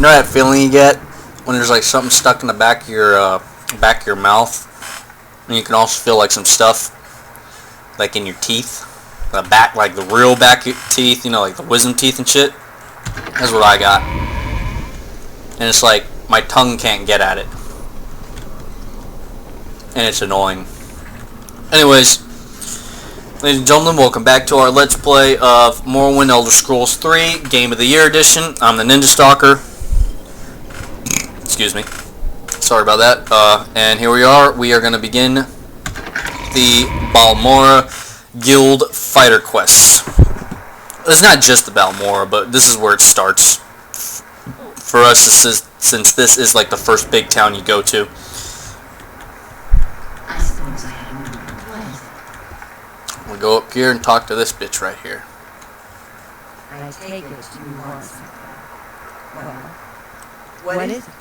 know that feeling you get when there's like something stuck in the back of your mouth, and you can also feel like some stuff like in your teeth, the back, like the real back teeth, you know, like the wisdom teeth and shit. That's what I got, and it's like my tongue can't get at it, and it's annoying. Anyways, ladies and gentlemen, welcome back to our Let's Play of Morrowind Elder Scrolls 3 Game of the Year Edition. I'm the Ninja Stalker. Excuse me. Sorry about that. And here we are. We are going to begin the Balmora Guild Fighter Quests. It's not just the Balmora, but this is where it starts. For us, since this is like the first big town you go to. We go up here and talk to this bitch right here. I take it you want something. Well, what is it?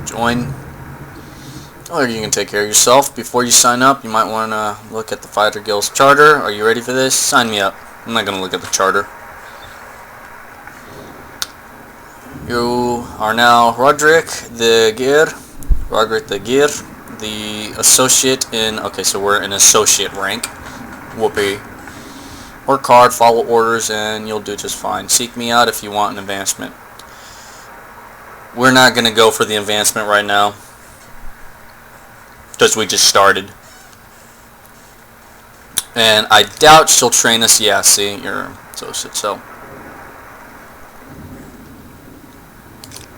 Join. Oh, you can take care of yourself. Before you sign up, you might want to look at the Fighter Guild's charter. Are you ready for this? Sign me up. I'm not going to look at the charter. You are now Roderick the Gear. The associate in... Okay, so we're in associate rank. Whoopee. Work hard, follow orders, and you'll do just fine. Seek me out if you want an advancement. We're not going to go for the advancement right now, because we just started. And I doubt she'll train us. Yeah, see, you're associate, so...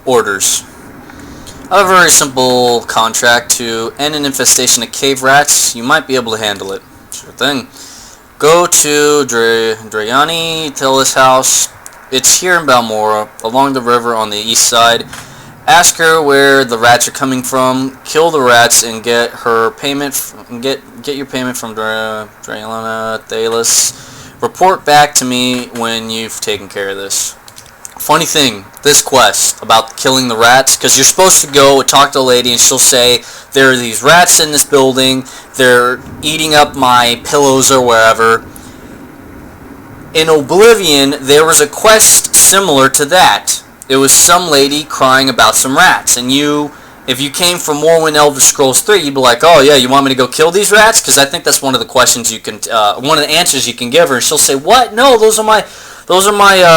Orders. I have a very simple contract to end an infestation of cave rats. You might be able to handle it. Sure thing. Go to Drayani Tillis' house. It's here in Balmora, along the river on the east side. Ask her where the rats are coming from. Kill the rats and get her payment. Get your payment from Drayana Tillis. Report back to me when you've taken care of this. Funny thing, this quest about killing the rats, because you're supposed to go and talk to a lady and she'll say, there are these rats in this building, they're eating up my pillows or wherever. In Oblivion, there was a quest similar to that. It was some lady crying about some rats, and if you came from Morrowind Elder Scrolls 3, you'd be like, oh yeah, you want me to go kill these rats? Because I think that's one of the questions you can, one of the answers you can give her, and she'll say, what? No, those are my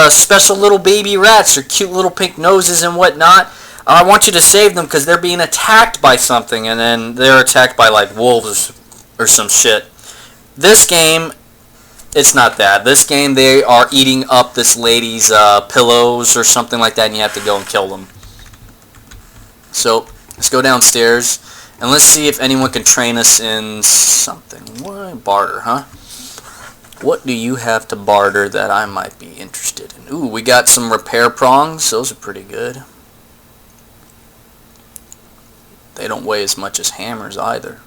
special little baby rats. Their cute little pink noses and whatnot. I want you to save them because they're being attacked by something, and then they're attacked by like wolves or some shit. This game, it's not that. This game, they are eating up this lady's pillows or something like that, and you have to go and kill them. So let's go downstairs and let's see if anyone can train us in something. What? Barter, huh? What do you have to barter that I might be interested in? Ooh, we got some repair prongs. Those are pretty good. They don't weigh as much as hammers either.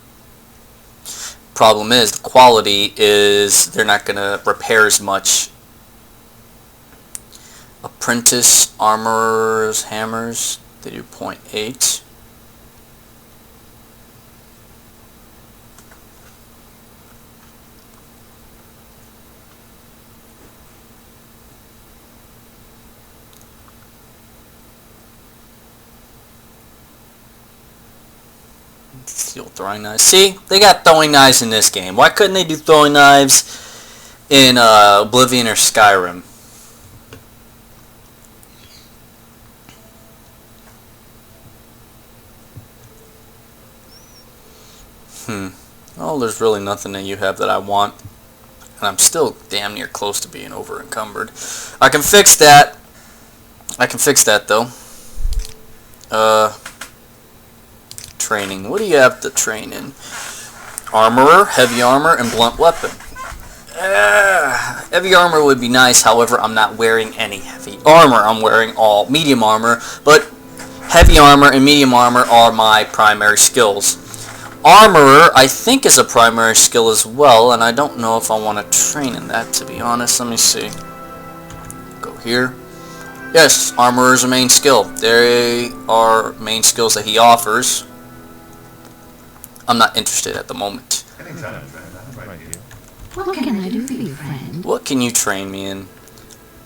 Problem is, the quality is they're not going to repair as much. Apprentice armorers, hammers, they do 0.8. Steel throwing knives. See, they got throwing knives in this game. Why couldn't they do throwing knives in Oblivion or Skyrim? Oh, there's really nothing that you have that I want. And I'm still damn near close to being over encumbered. I can fix that. Though. Training. What do you have to train in? Armorer, heavy armor, and blunt weapon. Heavy armor would be nice, however, I'm not wearing any heavy armor. I'm wearing all medium armor, but heavy armor and medium armor are my primary skills. Armorer, I think, is a primary skill as well, and I don't know if I want to train in that, to be honest. Let me see. Go here. Yes, Armorer is a main skill. They are main skills that he offers. I'm not interested at the moment. What can I do for you, friend? What can you train me in?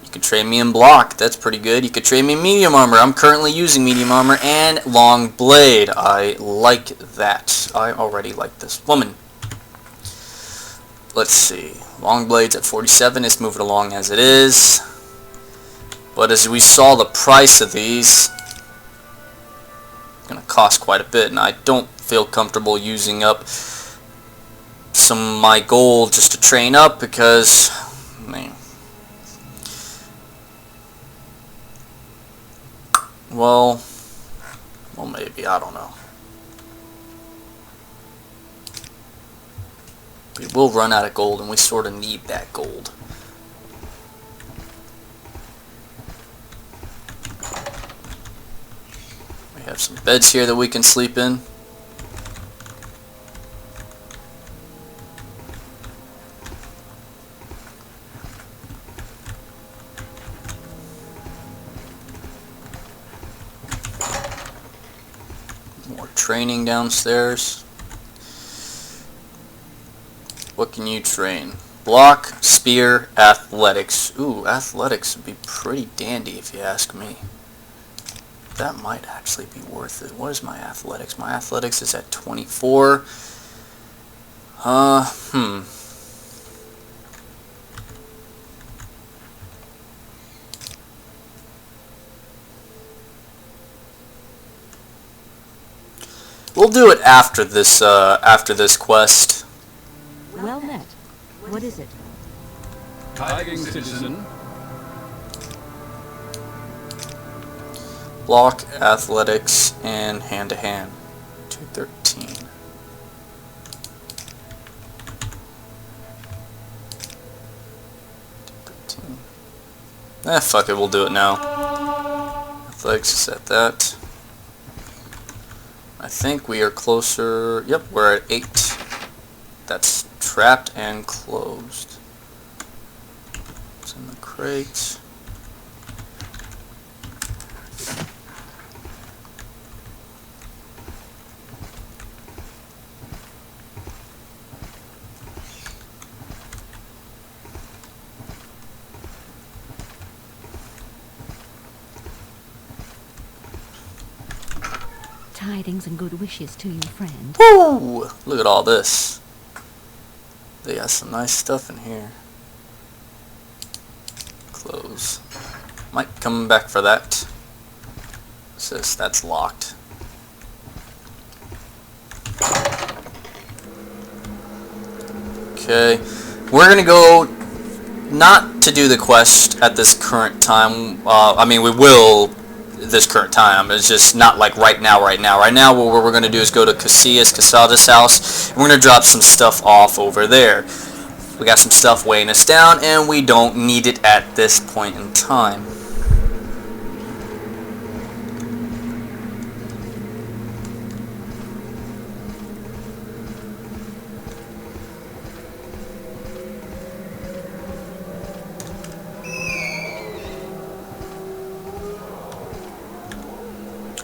You could trade me in block. That's pretty good. You could trade me medium armor. I'm currently using medium armor and long blade. I like that. I already like this woman. Let's see. Long blade's at 47. Let's move it along as it is. But as we saw, the price of these going to cost quite a bit, and I don't feel comfortable using up some of my gold just to train up because, I mean, well, maybe, I don't know. We will run out of gold, and we sort of need that gold. We have some beds here that we can sleep in. More training downstairs. What can you train? Block, spear, athletics. Ooh, athletics would be pretty dandy if you ask me. That might actually be worth it. What is my athletics? My athletics is at 24. We'll do it after this quest. Well met. What is it? Tidings, citizen. Block, athletics, and hand-to-hand. 213. Fuck it, we'll do it now. Athletics is at that. I think we are closer. Yep, we're at 8. That's trapped and closed. It's in the crate. Tidings and good wishes to you, friend. Woo! Look at all this. They got some nice stuff in here. Close. Might come back for that. What's this? That's locked. Okay. We're gonna go not to do the quest at this current time. I mean, we will this current time. It's just not like right now. Right now, what we're going to do is go to Casada's house, and we're going to drop some stuff off over there. We got some stuff weighing us down, and we don't need it at this point in time.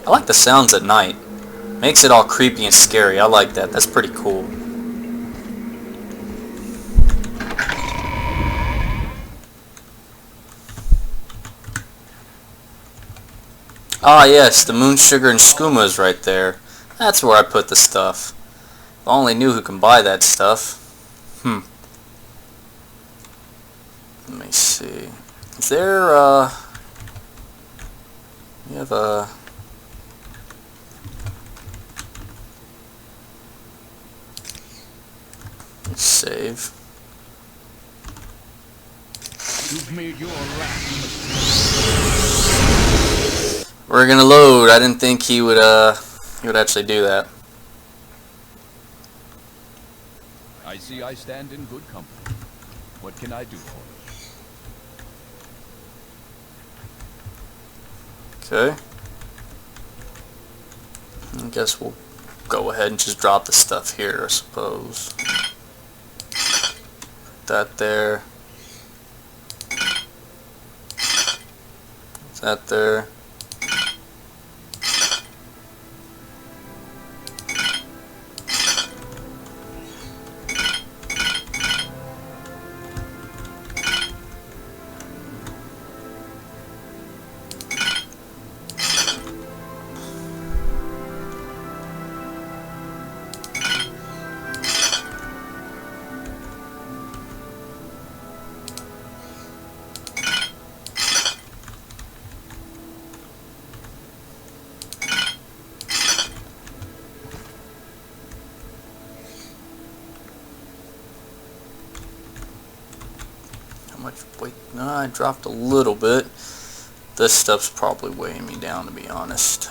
I like the sounds at night. Makes it all creepy and scary. I like that. That's pretty cool. Ah yes, the moon sugar and skooma is right there. That's where I put the stuff. If I only knew who can buy that stuff. Let me see. Is there, we have a... Let's save. You've made your last mistake. We're gonna load. I didn't think he would actually do that. I see I stand in good company. What can I do for you? Okay. I guess we'll go ahead and just drop the stuff here, I suppose. Put that there. Put that there. Wait, no, I dropped a little bit. This stuff's probably weighing me down, to be honest.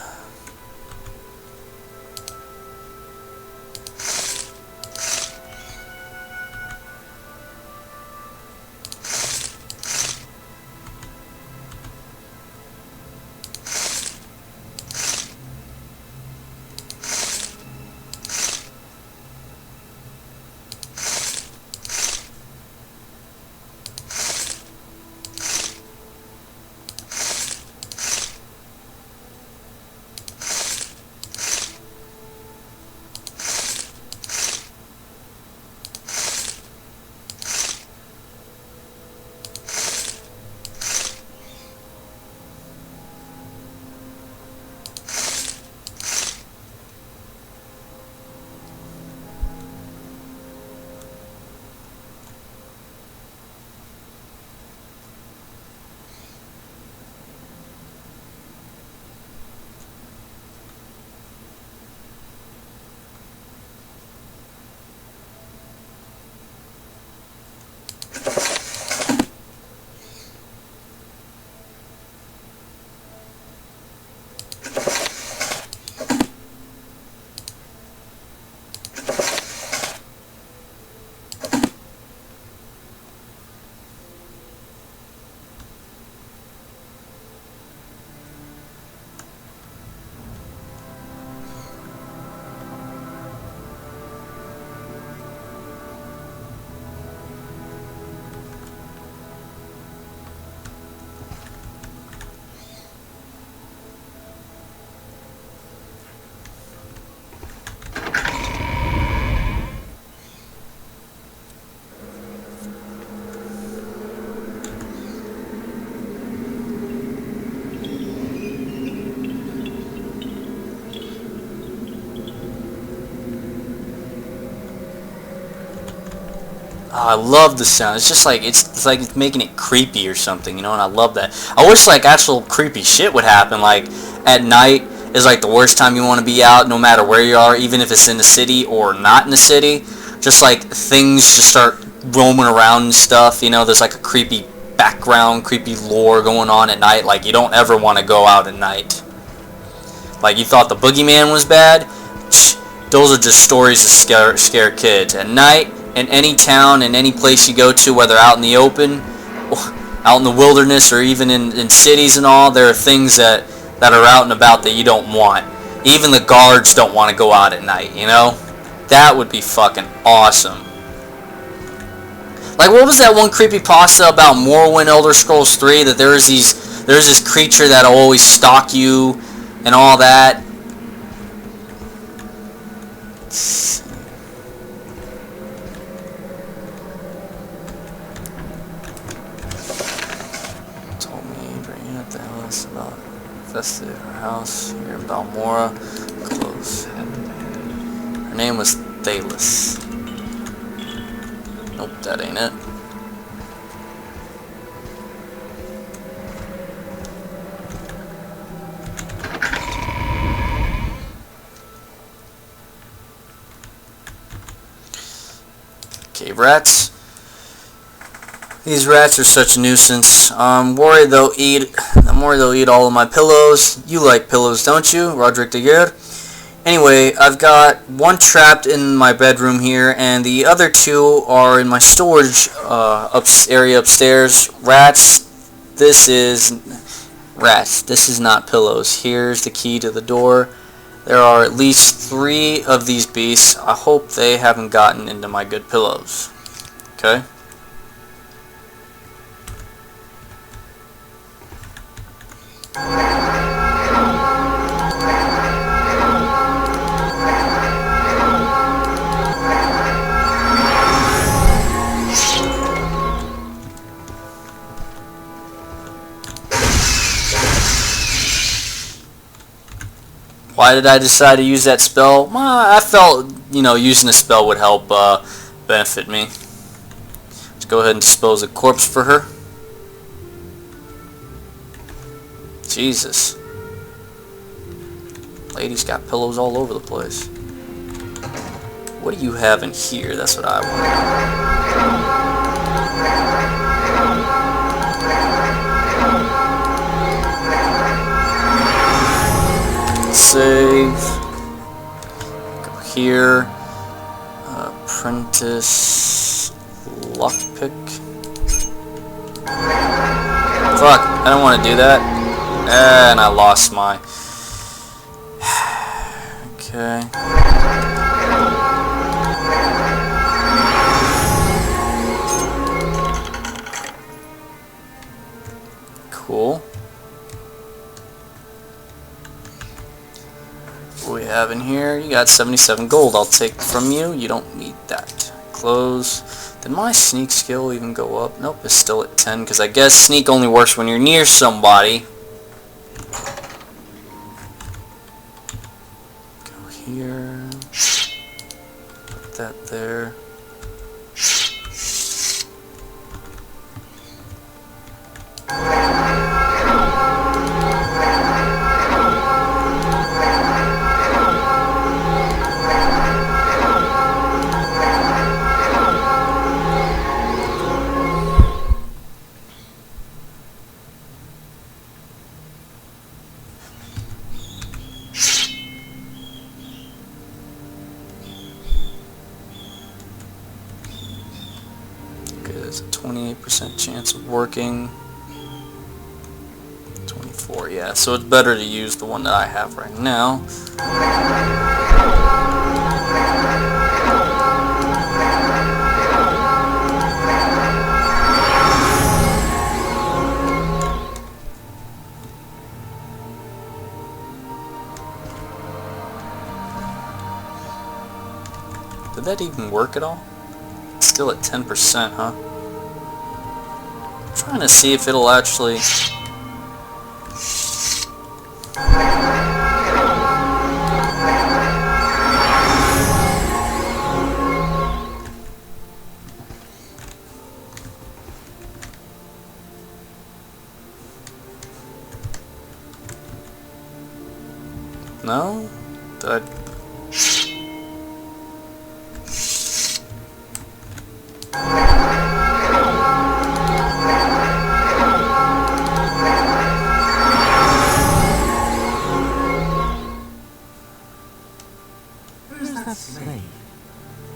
Oh, I love the sound. It's just like it's like it's making it creepy or something, you know. And I love that. I wish like actual creepy shit would happen. Like at night is like the worst time you want to be out, no matter where you are, even if it's in the city or not in the city. Just like things just start roaming around and stuff. You know, there's like a creepy background, creepy lore going on at night. Like you don't ever want to go out at night. Like you thought the boogeyman was bad. Those are just stories to scare kids. At night, in any town, in any place you go to, whether out in the open, out in the wilderness, or even in cities and all, there are things that are out and about that you don't want. Even the guards don't want to go out at night, you know? That would be fucking awesome. Like, what was that one creepypasta about Morrowind Elder Scrolls 3? That there's this creature that'll always stalk you and all that. Told me bringing up the house about infested her house here in Balmora. Close. Her name was Thalis. Nope, that ain't it. Cave rats. These rats are such a nuisance. I'm worried they'll eat all of my pillows. You like pillows, don't you, Roderick de Guerre? Anyway, I've got one trapped in my bedroom here, and the other two are in my storage area upstairs. Rats. This is not pillows. Here's the key to the door. There are at least 3 of these beasts. I hope they haven't gotten into my good pillows. Okay? Why did I decide to use that spell? Well, I felt, using a spell would help benefit me. Let's go ahead and dispose a corpse for her. Jesus. Lady's got pillows all over the place. What do you have in here? That's what I want. save. Go here. Apprentice lockpick. Fuck, I don't want to do that. And I lost my... Okay. Cool. What we have in here? You got 77 gold. I'll take from you. You don't need that. Close. Did my sneak skill even go up? Nope, it's still at 10 because I guess sneak only works when you're near somebody. Go here. Put that there. There's a 28% chance of working. 24, yeah, so it's better to use the one that I have right now. Did that even work at all? It's still at 10%, huh? I'm trying to see if it'll actually... No? Did I... Where's that slave?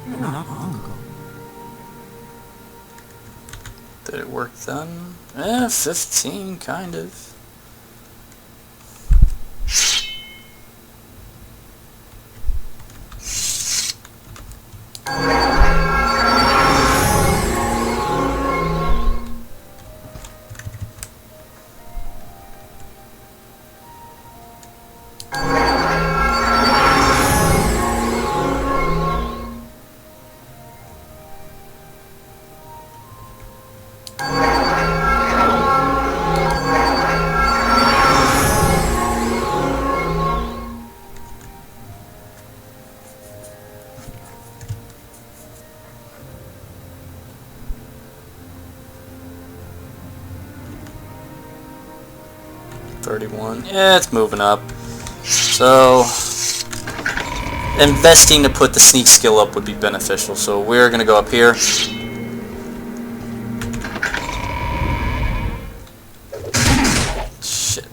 Not long ago. Did it work then? Eh, 15, kind of. Yeah, it's moving up. So, investing to put the sneak skill up would be beneficial. So we're going to go up here. Shit.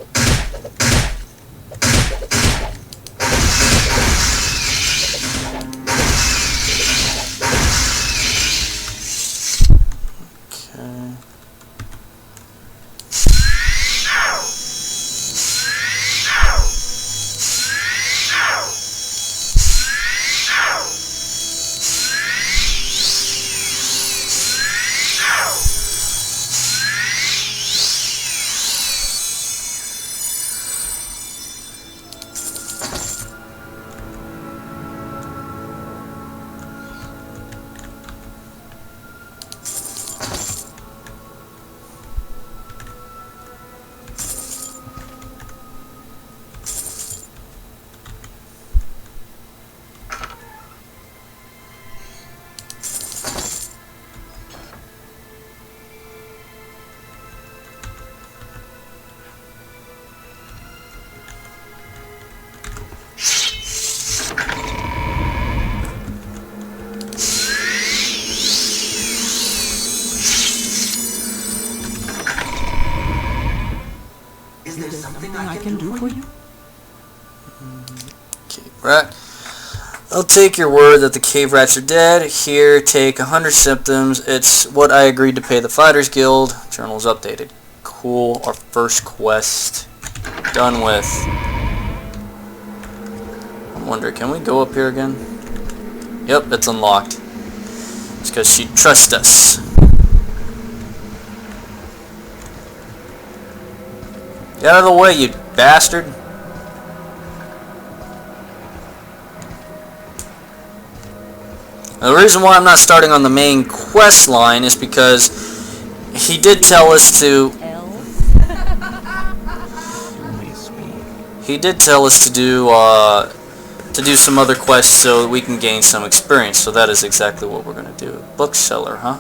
Okay. Is there something I can do for you? Cave rat. I'll take your word that the cave rats are dead. Here, take 100 symptoms. It's what I agreed to pay the Fighters Guild. Journal's updated. Cool. Our first quest done with. I wonder, can we go up here again? Yep, it's unlocked. It's because she trusts us. Get out of the way, you bastard. Now, the reason why I'm not starting on the main quest line is because he did tell us to... He did tell us to do some other quests so that we can gain some experience. So that is exactly what we're going to do. Bookseller, huh?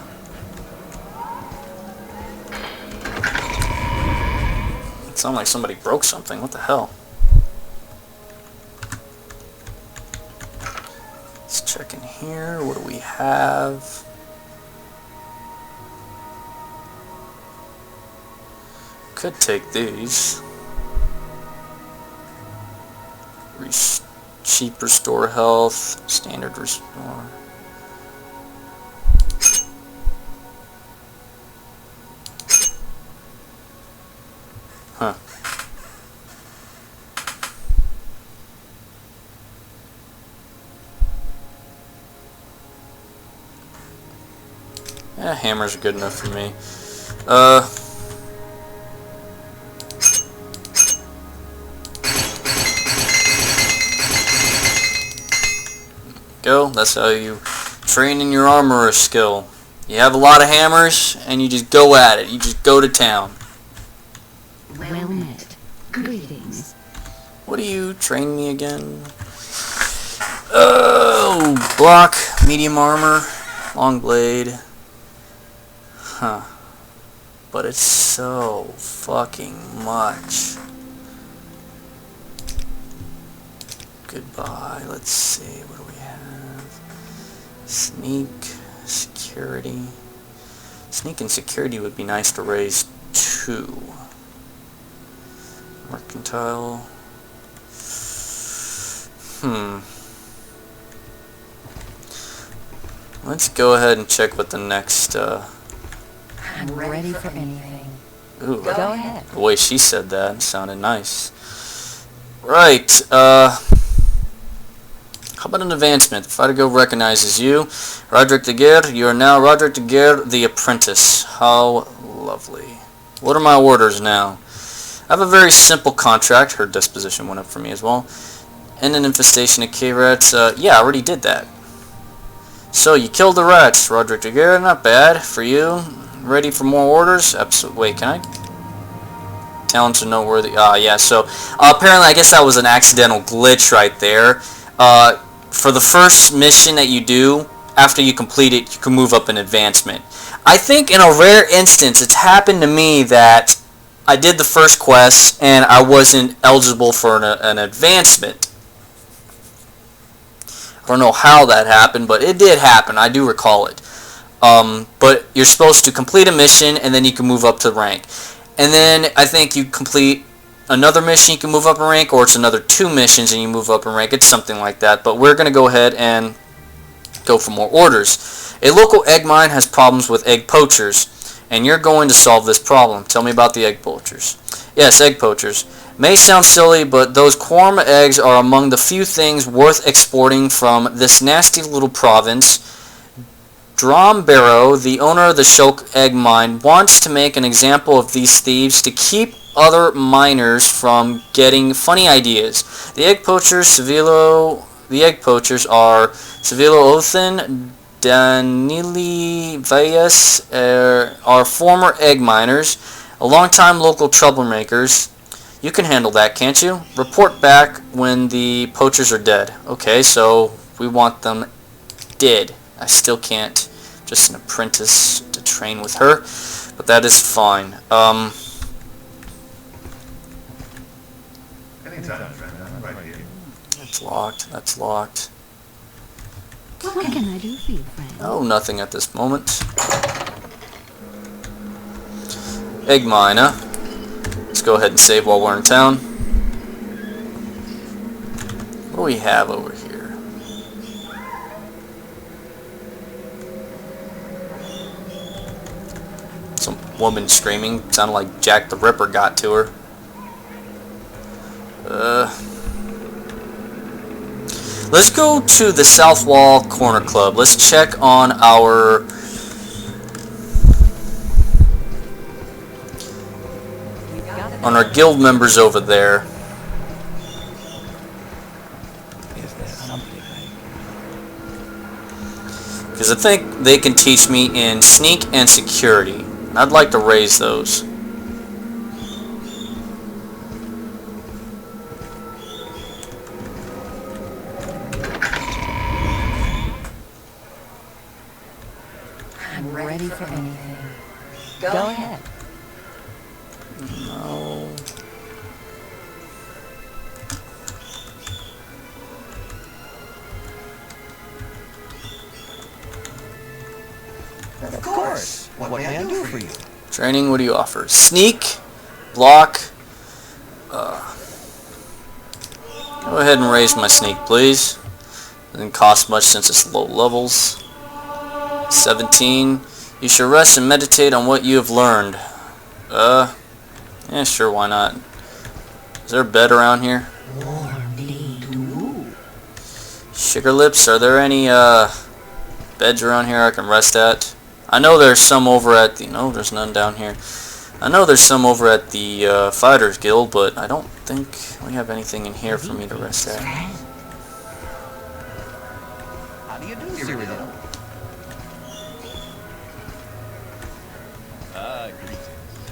It sounded like somebody broke something. What the hell? Let's check in here. What do we have? Could take these. Cheap restore health, standard restore. Huh. Yeah, hammers are good enough for me. Go. That's how you train in your armorer skill. You have a lot of hammers, and you just go at it. You just go to town. Well met. Greetings. What do you train me again? Oh, block, medium armor, long blade. Huh. But it's so fucking much. Goodbye. Let's see. What do we have? Sneak, security. Sneak and security would be nice to raise 2. Mercantile. Let's go ahead and check what the next, I'm ready for anything. Ooh, Go ahead. the way she said that sounded nice. Right, how about an advancement? The Fighter Guild recognizes you. Roderick de Guerre, you are now Roderick de Guerre, the apprentice. How lovely. What are my orders now? I have a very simple contract. Her disposition went up for me as well. End an infestation of K-Rats. Yeah, I already did that. So, you killed the rats, Roderick de Guerre. Not bad for you. Ready for more orders? Absolutely. Wait, can I? Talents are noteworthy. Yeah, so apparently I guess that was an accidental glitch right there. For the first mission that you do, after you complete it, you can move up an advancement. I think in a rare instance, it's happened to me that I did the first quest and I wasn't eligible for an advancement. I don't know how that happened, but it did happen. I do recall it. But you're supposed to complete a mission and then you can move up to rank. And then I think you complete another mission, you can move up in rank, or it's another 2 missions and you move up in rank. It's something like that. But we're going to go ahead and go for more orders. A local egg mine has problems with egg poachers, and you're going to solve this problem. Tell me about the egg poachers. Yes, egg poachers. May sound silly, but those Quarma eggs are among the few things worth exporting from this nasty little province. Drombaro, the owner of the Shulk egg mine, wants to make an example of these thieves to keep other miners from getting funny ideas. The egg poachers are Sevilo Othin, Danili Valles, are former egg miners, a long-time local troublemakers. You can handle that, can't you? Report back when the poachers are dead. Okay, so we want them dead. I still can't. Just an apprentice to train with her, but that is fine. That's locked. That's locked. What can I do for you, friend? Oh, nothing at this moment. Egg mine, huh? Let's go ahead and save while we're in town. do we have over here? Some woman screaming. Sounded like Jack the Ripper got to her. Let's go to the South Wall Corner Club. Let's check on our guild members over there. Because I think they can teach me in sneak and security. And I'd like to raise those. I'm ready for anything. Go ahead. No. Of course. What may I do for you? Training, what do you offer? Sneak, block. Go ahead and raise my sneak, please. Doesn't cost much since it's low levels. 17. You should rest and meditate on what you have learned. Yeah, sure, why not? Is there a bed around here? Sugar lips, are there any beds around here I can rest at? I know there's some over at the... No, there's none down here. I know there's some over at the Fighters Guild, but I don't think we have anything in here for me to rest at. How do you do, Cyrano?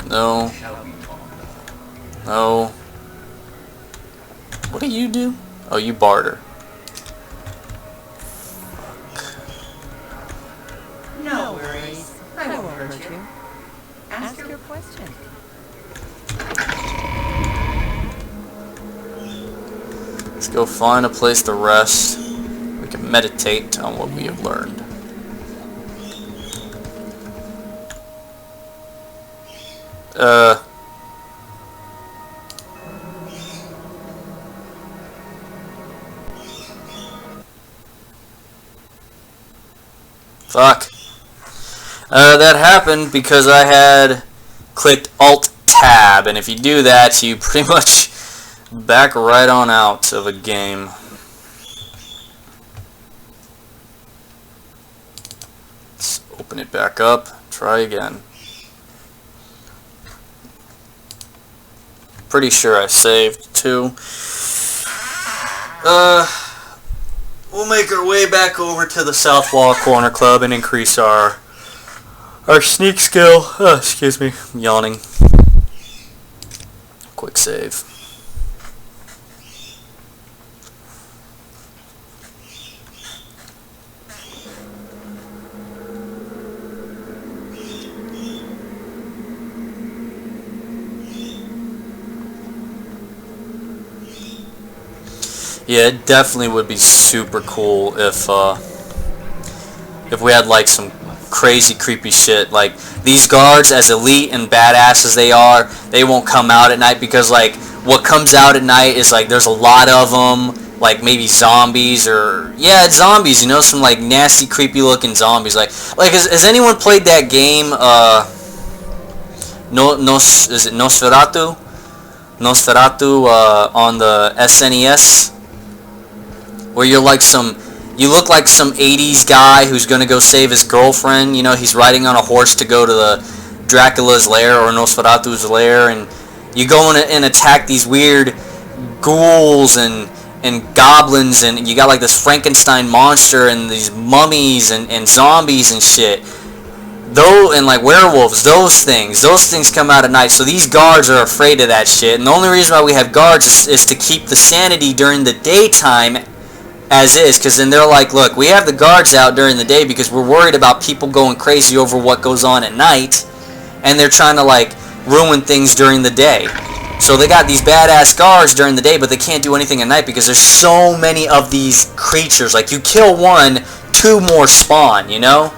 No. No. What do you do? Oh, you barter. No worries. I won't hurt you. Ask your question. Let's go find a place to rest. We can meditate on what we have learned. Fuck. That happened because I had clicked Alt-Tab, and if you do that, you pretty much back right on out of a game. Let's open it back up, try again. Pretty sure I saved too. We'll make our way back over to the South Wall Corner Club and increase our sneak skill. Excuse me, I'm yawning. Quick save. Yeah, it definitely would be super cool if we had like some crazy creepy shit. Like these guards, as elite and badass as they are, they won't come out at night because like what comes out at night is like there's a lot of them, like maybe zombies or yeah, it's zombies. You know, some like nasty, creepy looking zombies. Like has anyone played that game? Is it Nosferatu? Nosferatu on the SNES. Where you look like some 80s guy who's gonna go save his girlfriend. You know, he's riding on a horse to go to the Dracula's lair or Nosferatu's lair, and you go in and attack these weird ghouls and goblins, and you got like this Frankenstein monster and these mummies and zombies and shit. And like werewolves, those things come out at night. So these guards are afraid of that shit, and the only reason why we have guards is to keep the sanity during the daytime as is, because then they're like, look, we have the guards out during the day because we're worried about people going crazy over what goes on at night, and they're trying to like ruin things during the day. So they got these badass guards during the day, but they can't do anything at night because there's so many of these creatures. Like you kill one, two more spawn, you know?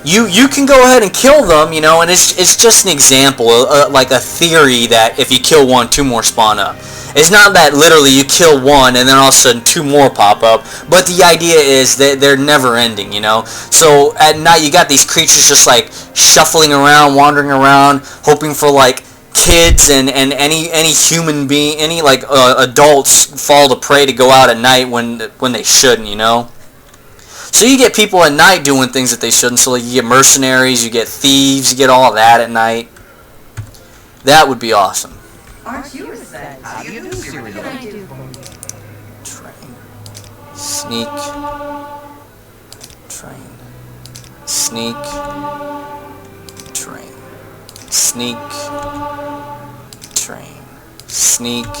you can go ahead and kill them, you know, and it's just an example, like a theory that if you kill one, 2 more spawn up. It's not that literally you kill one and then all of a sudden 2 more pop up, but the idea is that they're never ending, you know. So at night you got these creatures just like shuffling around, wandering around, hoping for like kids and any human being, any like adults fall to prey to go out at night when they shouldn't, you know. So you get people at night doing things that they shouldn't. So like you get mercenaries, you get thieves, you get all of that at night. That would be awesome. Aren't you a set? How do you do, What Cyrodiil? can I do for you? Train. Sneak. Train. Sneak. Train. Sneak. Train. Sneak.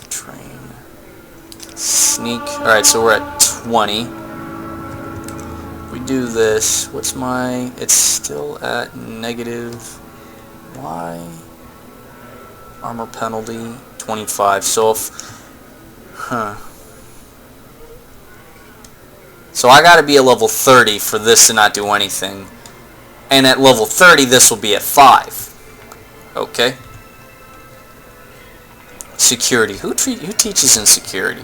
Train. Sneak. Alright, so we're at 20. We do this. What's my... It's still at negative... Why? Armor penalty 25. So if... So I gotta be at level 30 for this to not do anything. And at level 30 this will be at 5. Okay. Security. Who teaches in security?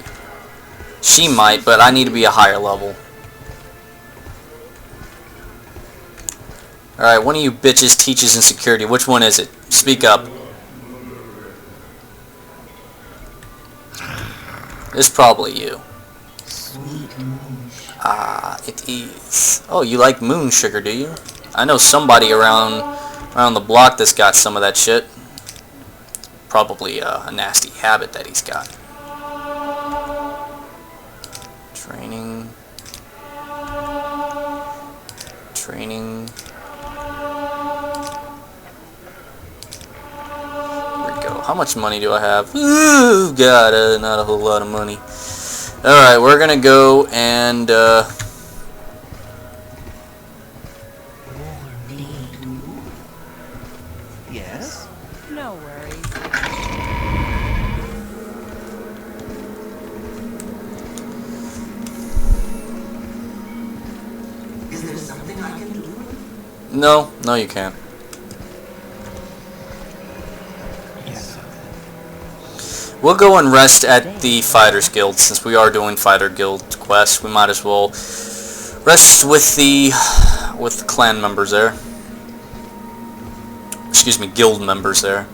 She might, but I need to be a higher level. Alright, one of you bitches teaches in security. Which one is it? Speak up. It's probably you. Ah, it is. Oh, you like moon sugar, do you? I know somebody around the block that's got some of that shit. Probably a nasty habit that he's got. Training. Training. There we go. How much money do I have? Ooh, God, not a whole lot of money. Alright, we're gonna go and, Yes? No worries. Is there something I can do? no, you can't. Yes. We'll go and rest at the Fighters Guild. Since we are doing Fighter Guild quests, we might as well rest with the clan members there. Excuse me, guild members there.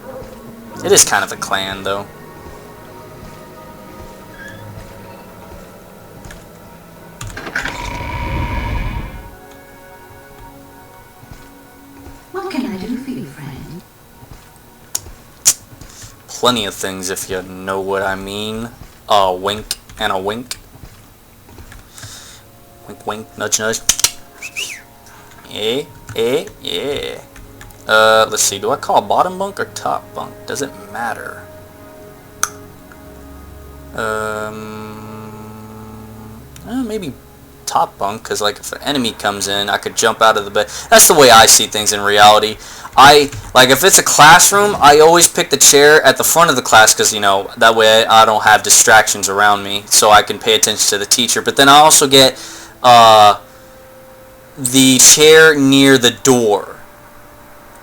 It is kind of a clan, though. What can I do for you, friend? Plenty of things, if you know what I mean. A wink and a wink. Wink, wink, nudge, nudge. Yeah. Let's see. Do I call bottom bunk or top bunk? Doesn't matter. Maybe top bunk, because like if an enemy comes in, I could jump out of the bed. That's the way I see things in reality. Like if it's a classroom, I always pick the chair at the front of the class, because you know that way I don't have distractions around me, so I can pay attention to the teacher. But then I also get the chair near the door.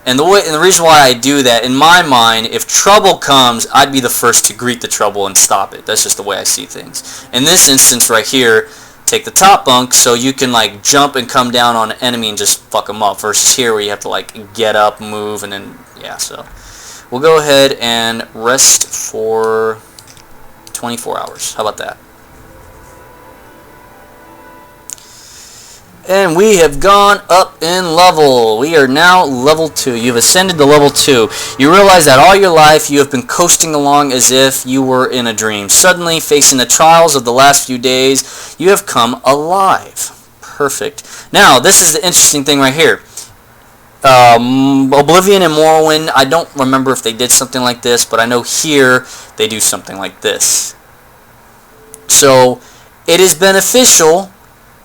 And the reason why I do that, in my mind, if trouble comes, I'd be the first to greet the trouble and stop it. That's just the way I see things. In this instance right here, take the top bunk so you can like jump and come down on an enemy and just fuck them up, versus here where you have to like get up, move, and then yeah. So we'll go ahead and rest for 24 hours. How about that? And we have gone up in level. We are now level 2. You've ascended to level 2. You realize that all your life you have been coasting along as if you were in a dream. Suddenly, facing the trials of the last few days, you have come alive. Perfect. Now, this is the interesting thing right here. Oblivion and Morrowind, I don't remember if they did something like this, but I know here they do something like this. So, it is beneficial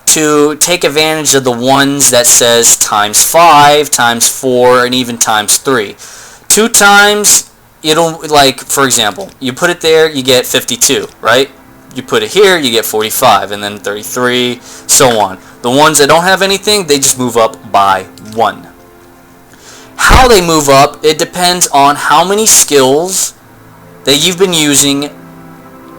to take advantage of the ones that says times 5, times 4, and even times 3. 2 times, it'll, like, for example, you put it there, you get 52, right? You put it here, you get 45, and then 33, so on. The ones that don't have anything, they just move up by 1. How they move up, it depends on how many skills that you've been using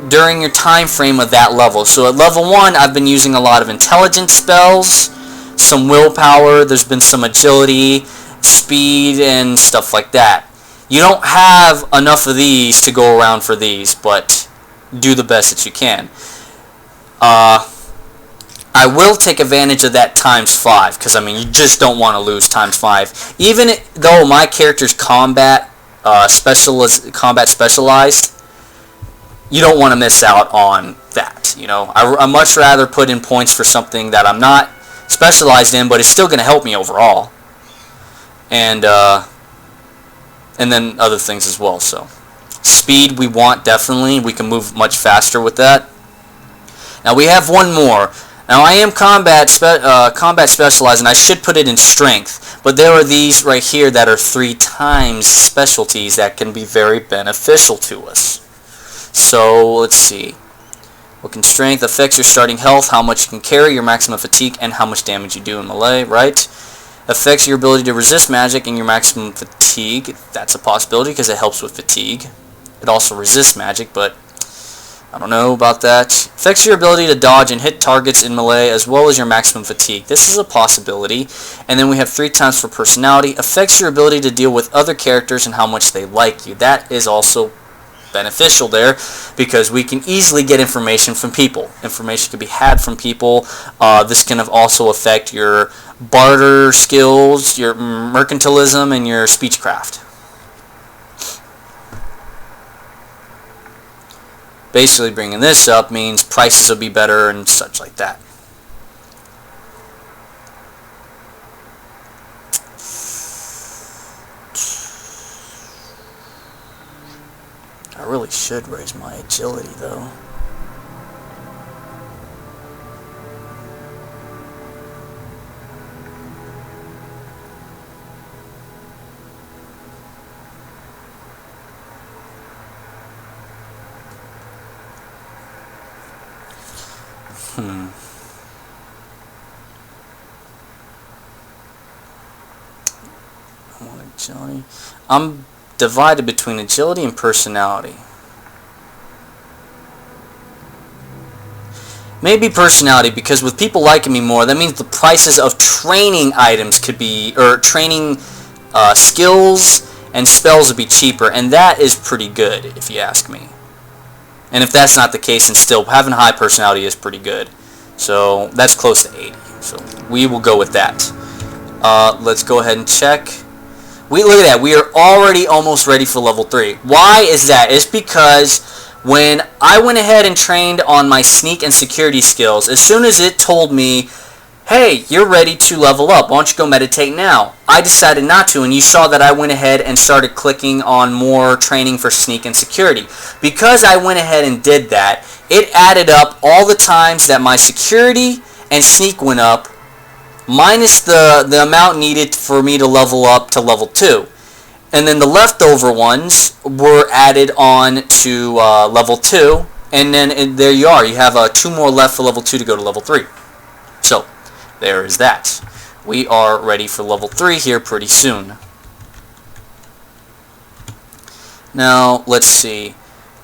during your time frame of that level. So at level 1, I've been using a lot of intelligence spells, some willpower, there's been some agility, speed, and stuff like that. You don't have enough of these to go around for these, but do the best that you can. I will take advantage of that ×5, because I mean, you just don't want to lose ×5. Even though my character's combat specialized, you don't want to miss out on that. You know, I much rather put in points for something that I'm not specialized in, but it's still going to help me overall. And then other things as well. So speed we want, definitely. We can move much faster with that. Now we have one more. Now I am combat specialized, and I should put it in strength, but there are these right here that are 3 times specialties that can be very beneficial to us. So let's see. What can strength affects your starting health, how much you can carry, your maximum fatigue, and how much damage you do in melee, right? Affects your ability to resist magic and your maximum fatigue. That's a possibility because it helps with fatigue. It also resists magic, but I don't know about that. Affects your ability to dodge and hit targets in melee as well as your maximum fatigue. This is a possibility. And then we have 3 times for personality. Affects your ability to deal with other characters and how much they like you. That is also beneficial there because we can easily get information from people. Information can be had from people. This can also affect your barter skills, your mercantilism, and your speechcraft. Basically, bringing this up means prices will be better and such like that. I really should raise my agility, though. I want agility. I'm divided between agility and personality. Maybe personality, because with people liking me more, that means the prices of training items could be, or training skills and spells would be cheaper, and that is pretty good, if you ask me. And if that's not the case, then still, having high personality is pretty good. So, that's close to 80. So, we will go with that. Let's go ahead and check. Look at that. We are already almost ready for level 3. Why is that? It's because when I went ahead and trained on my sneak and security skills, as soon as it told me, hey, you're ready to level up, why don't you go meditate now? I decided not to, and you saw that I went ahead and started clicking on more training for sneak and security. Because I went ahead and did that, it added up all the times that my security and sneak went up, minus the amount needed for me to level up to level 2. And then the leftover ones were added on to level 2, and then there you are. You have 2 more left for level 2 to go to level 3. So, there is that. We are ready for level 3 here pretty soon. Now, let's see.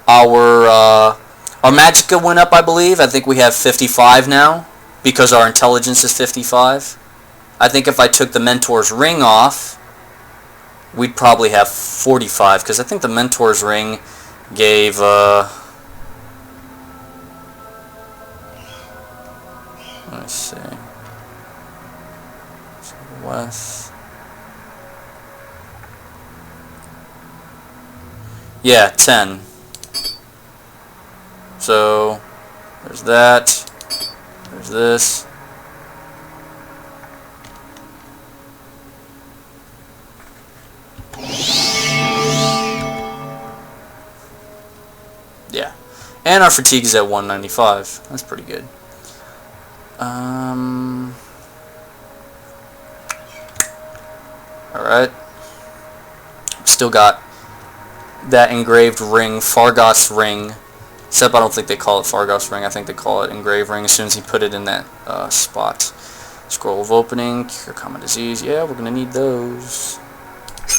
Our magicka went up, I believe. I think we have 55 now, because our intelligence is 55. I think if I took the mentor's ring off, we'd probably have 45, because I think the mentor's ring gave, let's see, West, yeah, 10, so, there's that, there's this. Yeah, and our fatigue is at 195. That's pretty good. Alright. Still got that engraved ring, Fargoth's ring. Except I don't think they call it Fargoth's ring. I think they call it engraved ring as soon as he put it in that spot. Scroll of opening, cure common disease. Yeah, we're gonna need those.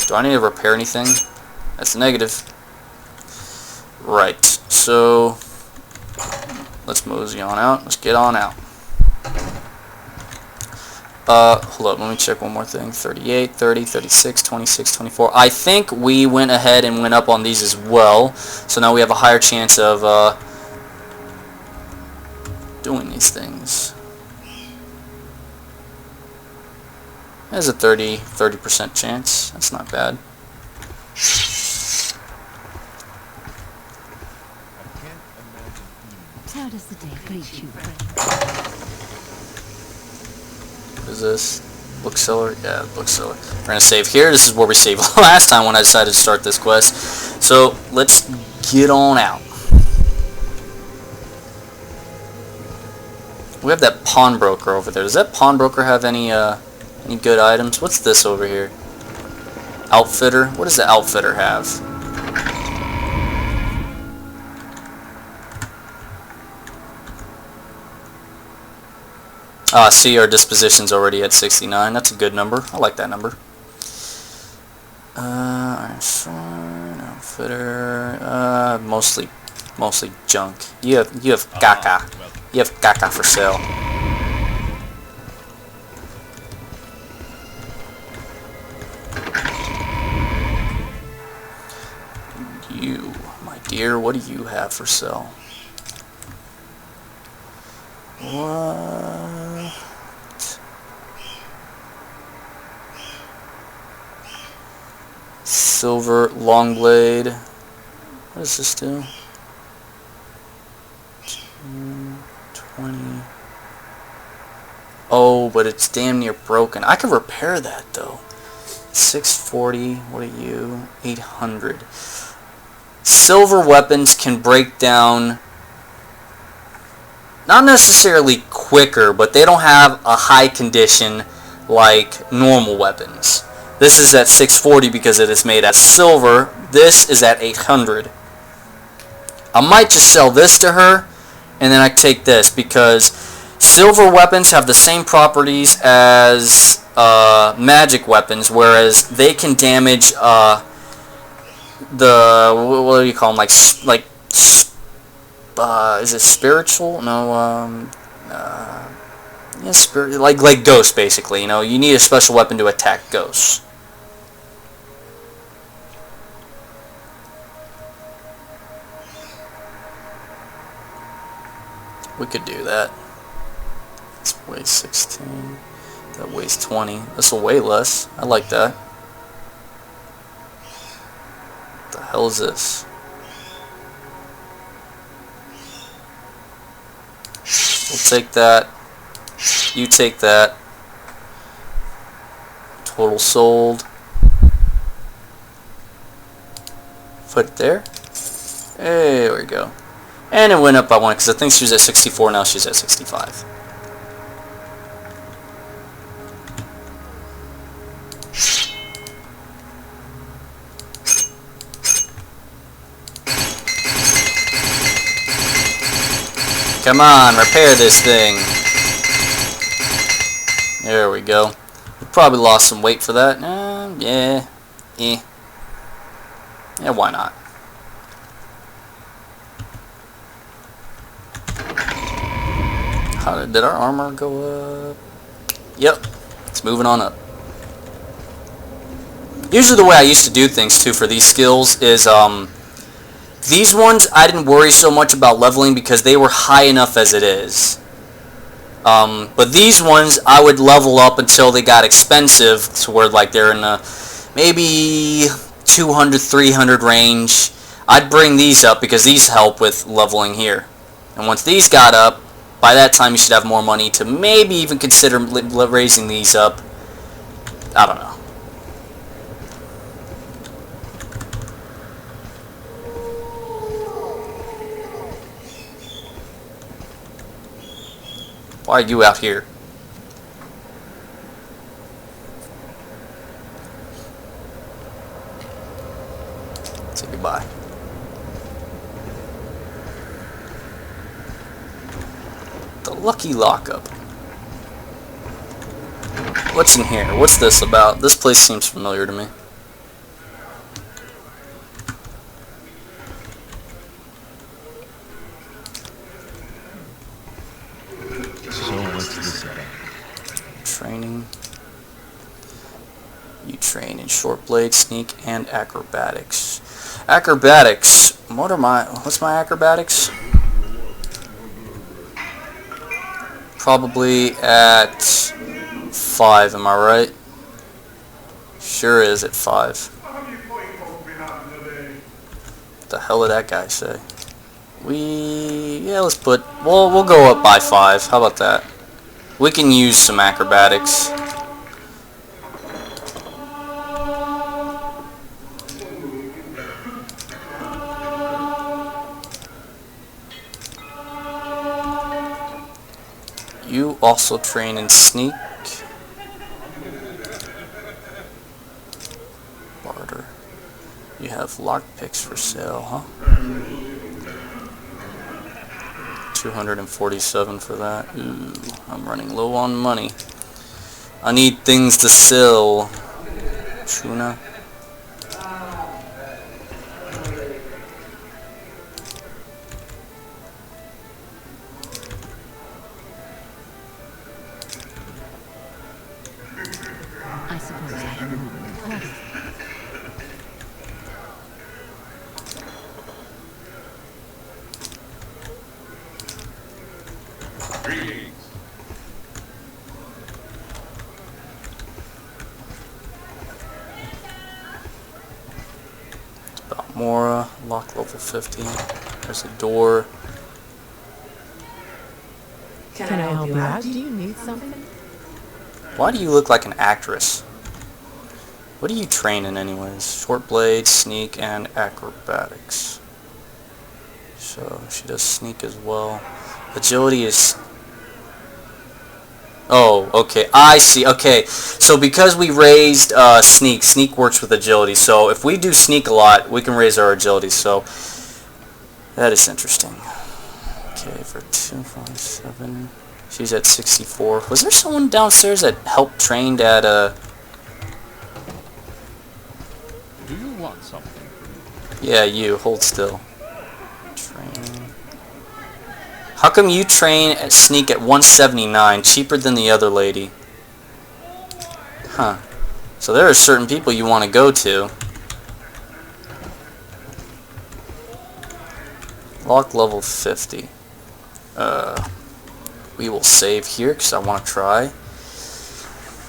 Do I need to repair anything? That's a negative. Right, so let's mosey on out. Let's get on out. Hold up, let me check one more thing. 38, 30, 36, 26, 24. I think we went ahead and went up on these as well. So now we have a higher chance of doing these things. There's a 30% chance. That's not bad. How does the day greet you, friend? What is this? Bookseller? Yeah, bookseller. We're gonna save here. This is where we saved last time when I decided to start this quest. So let's get on out. We have that pawnbroker over there. Does that pawnbroker have any good items? What's this over here? Outfitter? What does the outfitter have? See, our disposition's already at 69. That's a good number. I like that number. Iron sword, outfitter, mostly junk. You have caca. You have caca for sale. You, my dear, what do you have for sale? What? Silver long blade. What does this do? 20. Oh, but it's damn near broken. I could repair that though. 640. What are you? 800. Silver weapons can break down. Not necessarily quicker, but they don't have a high condition like normal weapons. This is at 640 because it is made at silver. This is at 800. I might just sell this to her, and then I take this because silver weapons have the same properties as magic weapons, whereas they can damage the what do you call them? Like is it spiritual? No, yeah, spirit, like ghosts basically. You know, you need a special weapon to attack ghosts. We could do that. This weighs 16. That weighs 20. This will weigh less. I like that. What the hell is this? We'll take that. You take that. Total sold. Put it there. There we go. And it went up by 1 because I think she was at 64. Now she's at 65. Come on, repair this thing. There we go. We probably lost some weight for that. Yeah. Yeah, why not? Did our armor go up? Yep. It's moving on up. Usually the way I used to do things too for these skills is these ones I didn't worry so much about leveling because they were high enough as it is. But these ones I would level up until they got expensive to where like they're in the maybe 200, 300 range. I'd bring these up because these help with leveling here. And once these got up, by that time you should have more money to maybe even consider raising these up. I don't know. Why are you out here? Say goodbye. The lucky lockup. What's in here? What's this about? This place seems familiar to me. So what's this about? Training. You train in short blade, sneak, and acrobatics. Acrobatics. What's my acrobatics? Probably at 5, am I right? Sure is at 5. What the hell did that guy say? Let's put, we'll go up by 5. How about that? We can use some acrobatics. You also train in sneak. Barter. You have lockpicks for sale, huh? 247 for that. Ooh, I'm running low on money. I need things to sell. Tuna. I suppose I have a moment of pause. Mora, lock level 50. There's a door. Can I help you out? Do you need something? Why do you look like an actress? What do you train in anyways? Short blade, sneak, and acrobatics. So she does sneak as well. Agility is... Oh, okay. I see. Okay. So because we raised sneak works with agility. So if we do sneak a lot, we can raise our agility. So that is interesting. Okay, for 257. She's at 64. Was there someone downstairs that helped trained at Do you want something? Yeah, you. Hold still. Train. How come you train at sneak at 179, cheaper than the other lady? Huh. So there are certain people you want to go to. Lock level 50. We will save here because I want to try.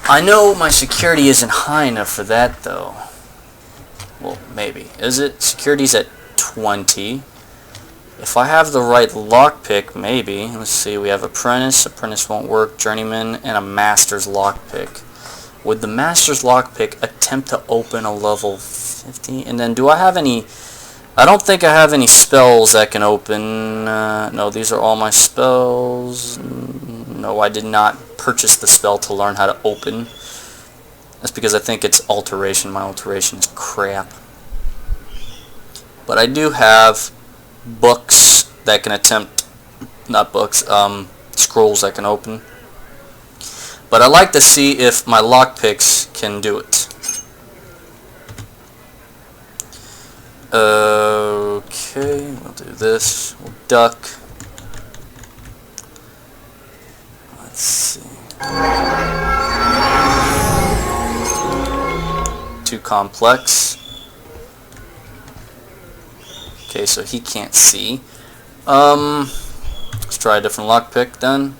I know my security isn't high enough for that though. Well, maybe. Is it? Security's at 20. If I have the right lockpick, maybe. Let's see, we have apprentice. Apprentice won't work. Journeyman and a master's lockpick. Would the master's lockpick attempt to open a level 50? And then do I have any... I don't think I have any spells that can open. No, these are all my spells. No, I did not purchase the spell to learn how to open. That's because I think it's alteration. My alteration is crap. But I do have books that can attempt... Not books, scrolls that can open. But I like to see if my lockpicks can do it. Okay, we'll do this. We'll duck. Let's see. Too complex. Okay, so he can't see. Let's try a different lockpick then.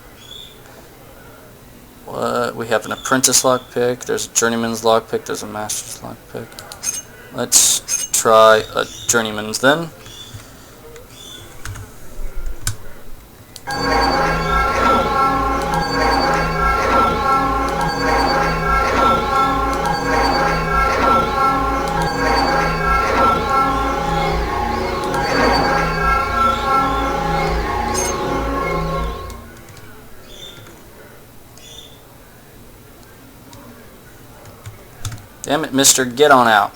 What? We have an apprentice lockpick. There's a journeyman's lockpick. There's a master's lockpick. Let's try a journeyman's then. Damn it, mister, get on out.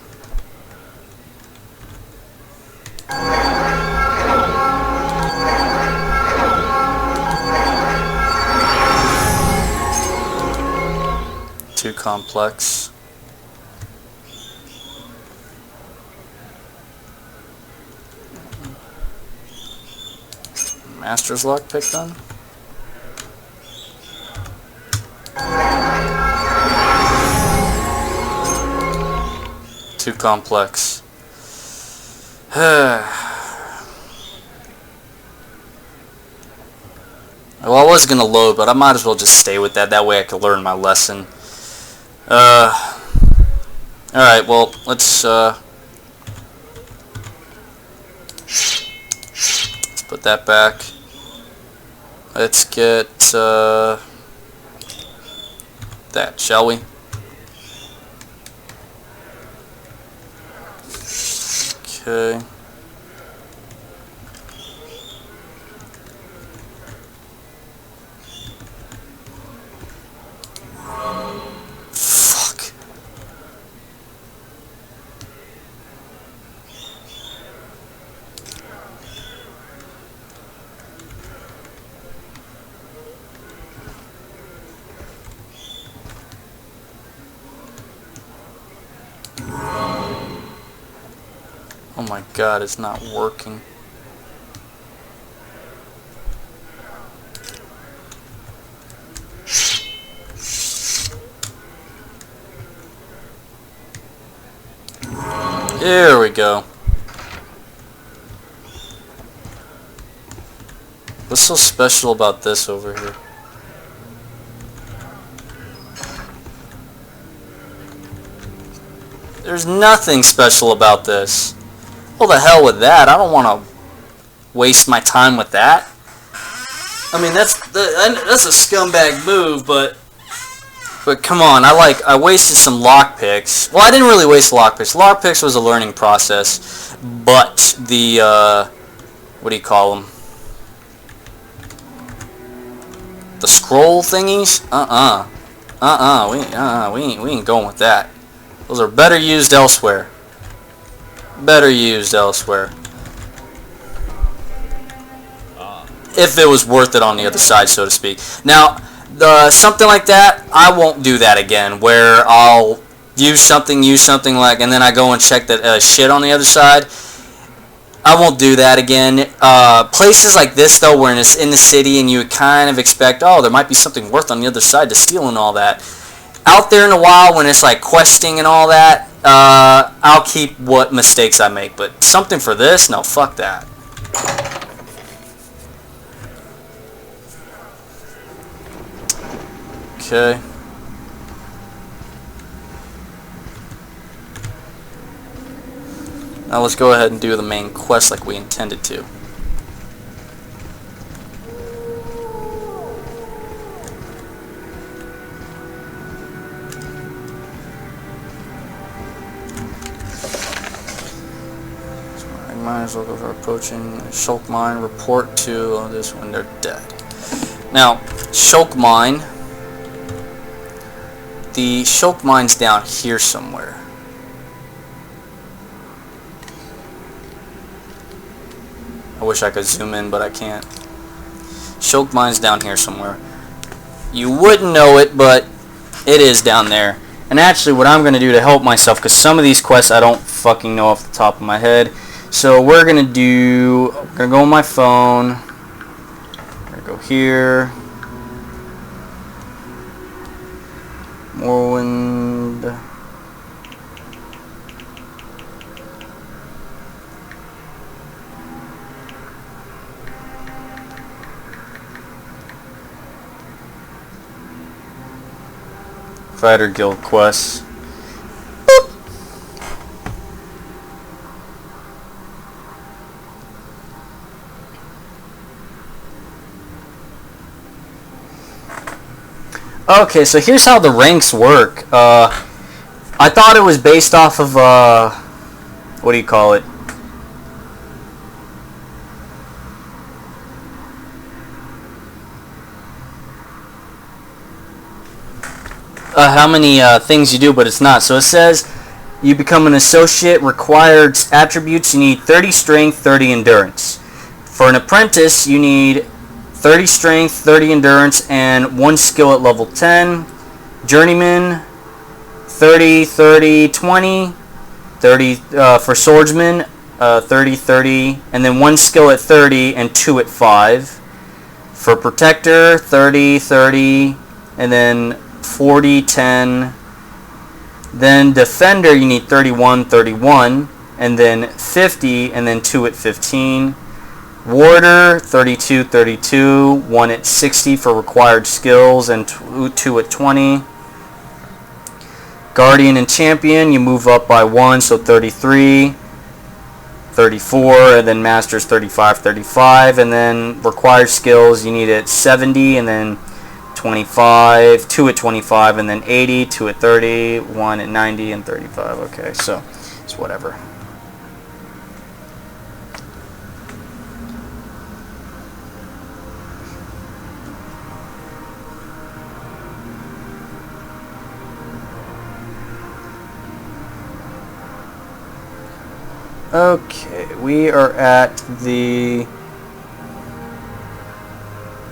too complex. Master's lockpick done. Too complex. Well, I was gonna load, but I might as well just stay with that. That way I could learn my lesson. Alright, well, let's put that back. Let's get that, shall we? Okay. Fuck. Oh my god, it's not working. There we go. What's so special about this over here? There's nothing special about this. Well, the hell with that. I don't want to waste my time with that. I mean, that's a scumbag move, but come on. I wasted some lockpicks. Well, I didn't really waste lockpicks. Lockpicks was a learning process, but the what do you call them? The scroll thingies? We ain't going with that. Those are better used elsewhere. Better used elsewhere. If it was worth it on the other side, so to speak. Now, something like that, I won't do that again, where I'll use something like, and then I go and check that shit on the other side. I won't do that again. Places like this, though, where it's in the city and you would kind of expect, oh, there might be something worth on the other side to steal and all that. Out there in the wild, when it's like questing and all that, I'll keep what mistakes I make. But something for this? No, fuck that. Okay. Now let's go ahead and do the main quest like we intended to. Might as well go for approaching Shulk Mine. Report to this when they're dead. Now, Shulk Mine. The Shulk Mine's down here somewhere. I wish I could zoom in, but I can't. Shulk Mine's down here somewhere. You wouldn't know it, but it is down there. And actually, what I'm going to do to help myself, because some of these quests I don't fucking know off the top of my head. So we're going to go on my phone. We're going to go here. Morrowind. Fighter Guild quests. Okay, so here's how the ranks work. I thought it was based off of, what do you call it? How many things you do, but it's not. So it says you become an associate, required attributes, you need 30 strength, 30 endurance. For an apprentice, you need 30 strength, 30 endurance, and 1 skill at level 10. Journeyman, 30, 30, 20. 30 for swordsman, 30, 30, and then 1 skill at 30 and 2 at 5. For protector, 30, 30, and then 40, 10. Then defender, you need 31, 31, and then 50, and then 2 at 15. Warder, 32, 32, 1 at 60 for required skills, and 2 at 20. Guardian and Champion, you move up by 1, so 33, 34, and then Masters 35, 35, and then required skills, you need it 70, and then 25, 2 at 25, and then 80, 2 at 30, 1 at 90, and 35. Okay, so it's whatever. Okay, we are at the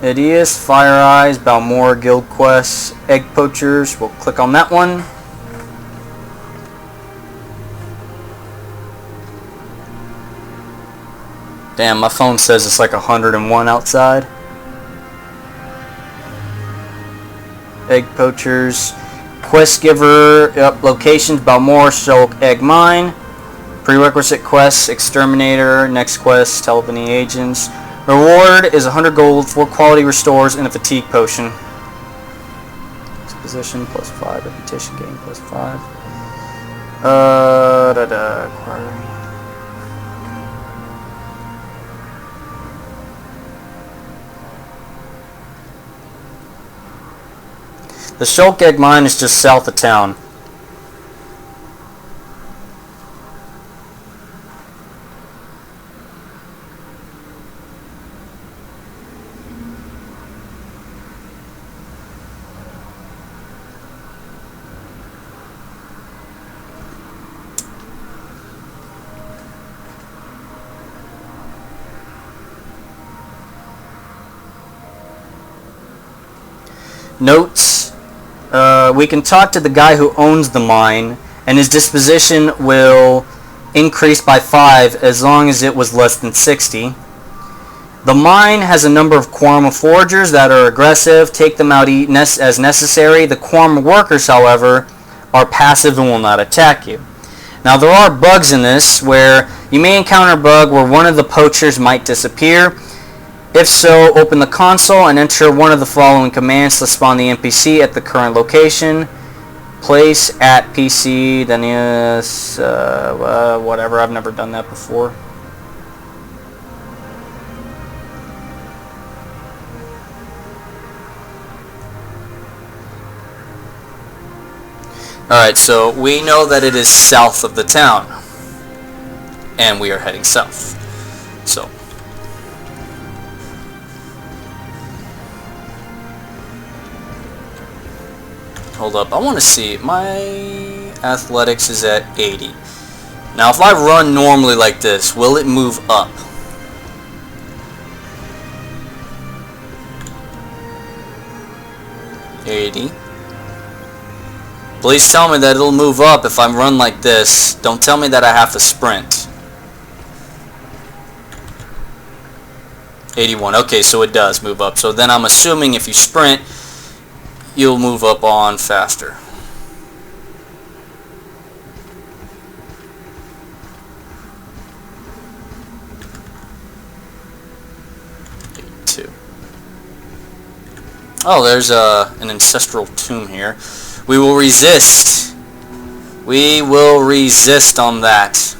Ideas, Fire Eyes, Balmora Guild Quests, Egg Poachers. We'll click on that one. Damn, my phone says it's like 101 outside. Egg Poachers. Quest Giver, yep, locations, Balmora, Shulk, Egg Mine. Prerequisite quests, Exterminator. Next quest, Telepany Agents. Reward is 100 gold, 4 quality restores, and a fatigue potion. Disposition plus 5, reputation gain plus 5. Acquiring. The Shulk Egg Mine is just south of town. Notes. We can talk to the guy who owns the mine, and his disposition will increase by 5 as long as it was less than 60. The mine has a number of Quorum foragers that are aggressive. Take them out as necessary. The Quorum workers, however, are passive and will not attack you. Now, there are bugs in this where you may encounter a bug where one of the poachers might disappear. If so, open the console and enter one of the following commands to spawn the NPC at the current location. Place at PC, then yes, whatever, I've never done that before. Alright, so we know that it is south of the town. And we are heading south. So. Hold up, I want to see. My athletics is at 80. Now, if I run normally like this, will it move up? $80. Please tell me that it'll move up if I run like this. Don't tell me that I have to sprint. 81. Okay, so it does move up. So then I'm assuming if you sprint, you'll move up on faster. Oh, there's an ancestral tomb here. We will resist. We will resist on that.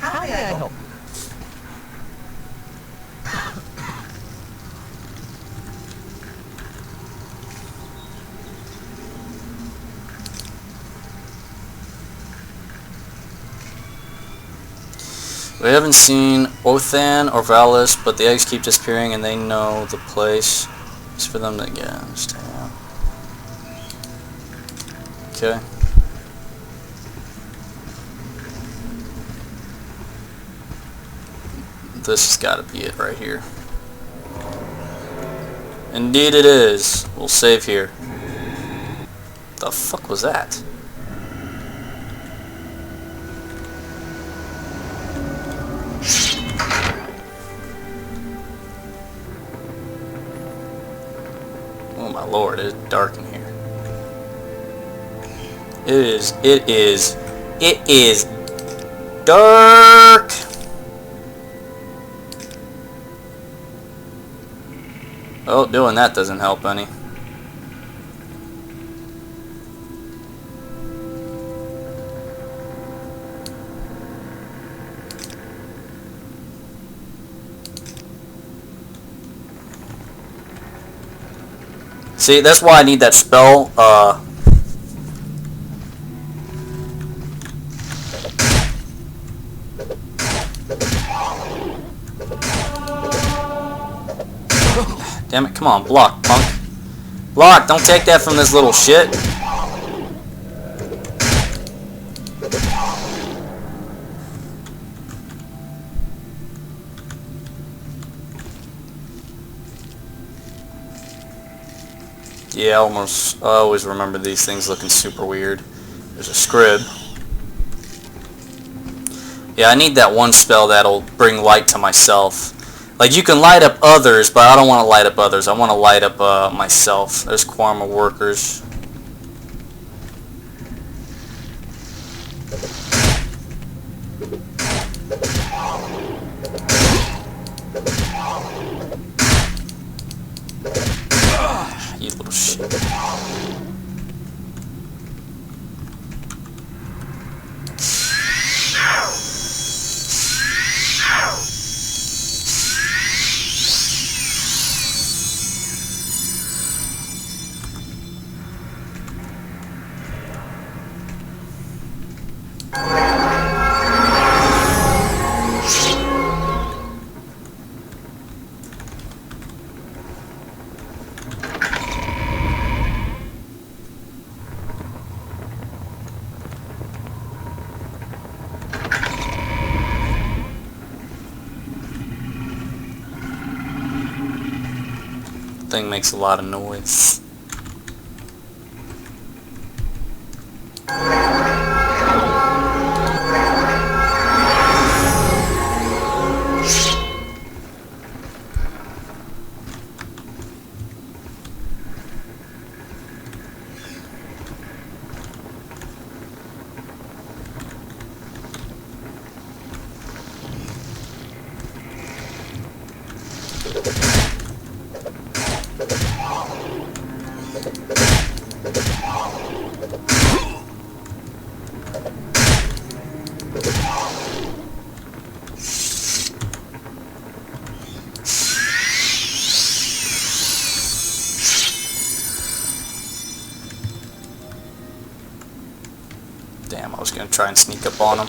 How may I help? We haven't seen Othan or Valis, but the eggs keep disappearing and they know the place. It's for them to get. Stay out. Okay. This has got to be it right here. Indeed it is. We'll save here. The fuck was that? Oh my lord, it's dark in here. It is dark! Oh, doing that doesn't help any. See, that's why I need that spell, damn it, come on, block, punk. Block, don't take that from this little shit. Yeah, I always remember these things looking super weird. There's a scrib. Yeah, I need that one spell that'll bring light to myself. Like, you can light up others, but I don't want to light up others. I want to light up myself. There's Quorum of Workers. You little shit. Thing makes a lot of noise. Damn, I was gonna try and sneak up on him.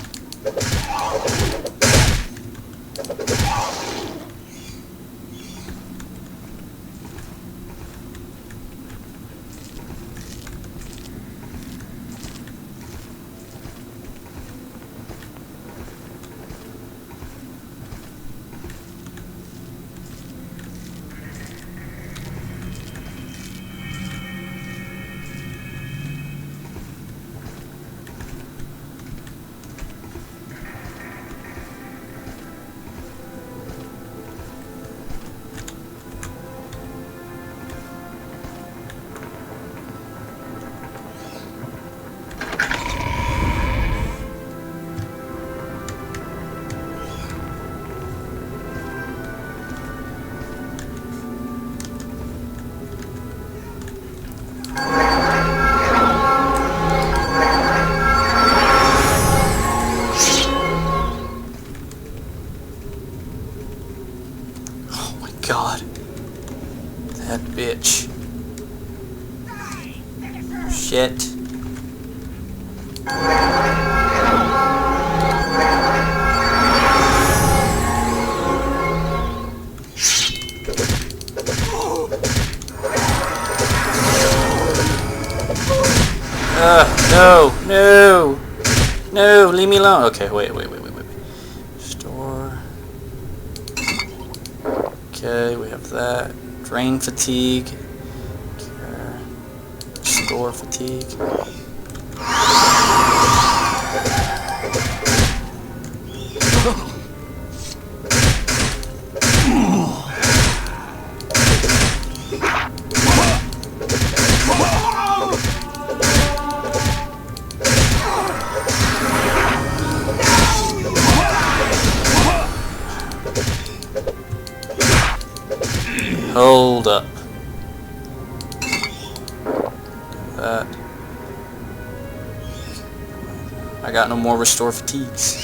God. That bitch. Shit. No, leave me alone. Okay, wait. Store. Okay, we have that. Drain fatigue. Cure. Restore fatigue. Hold up. That. I got no more restore fatigues.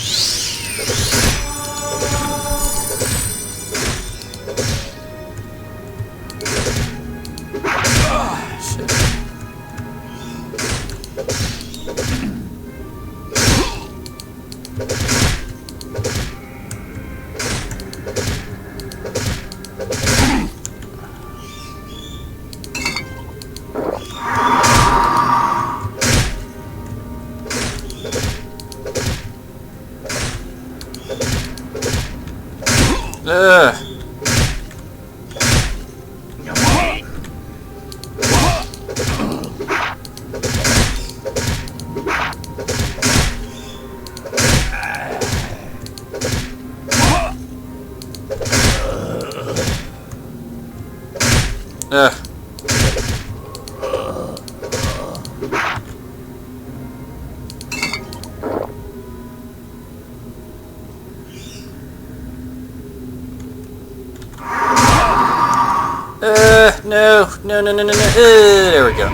Shit. Ugh. Ugh. No. There we go.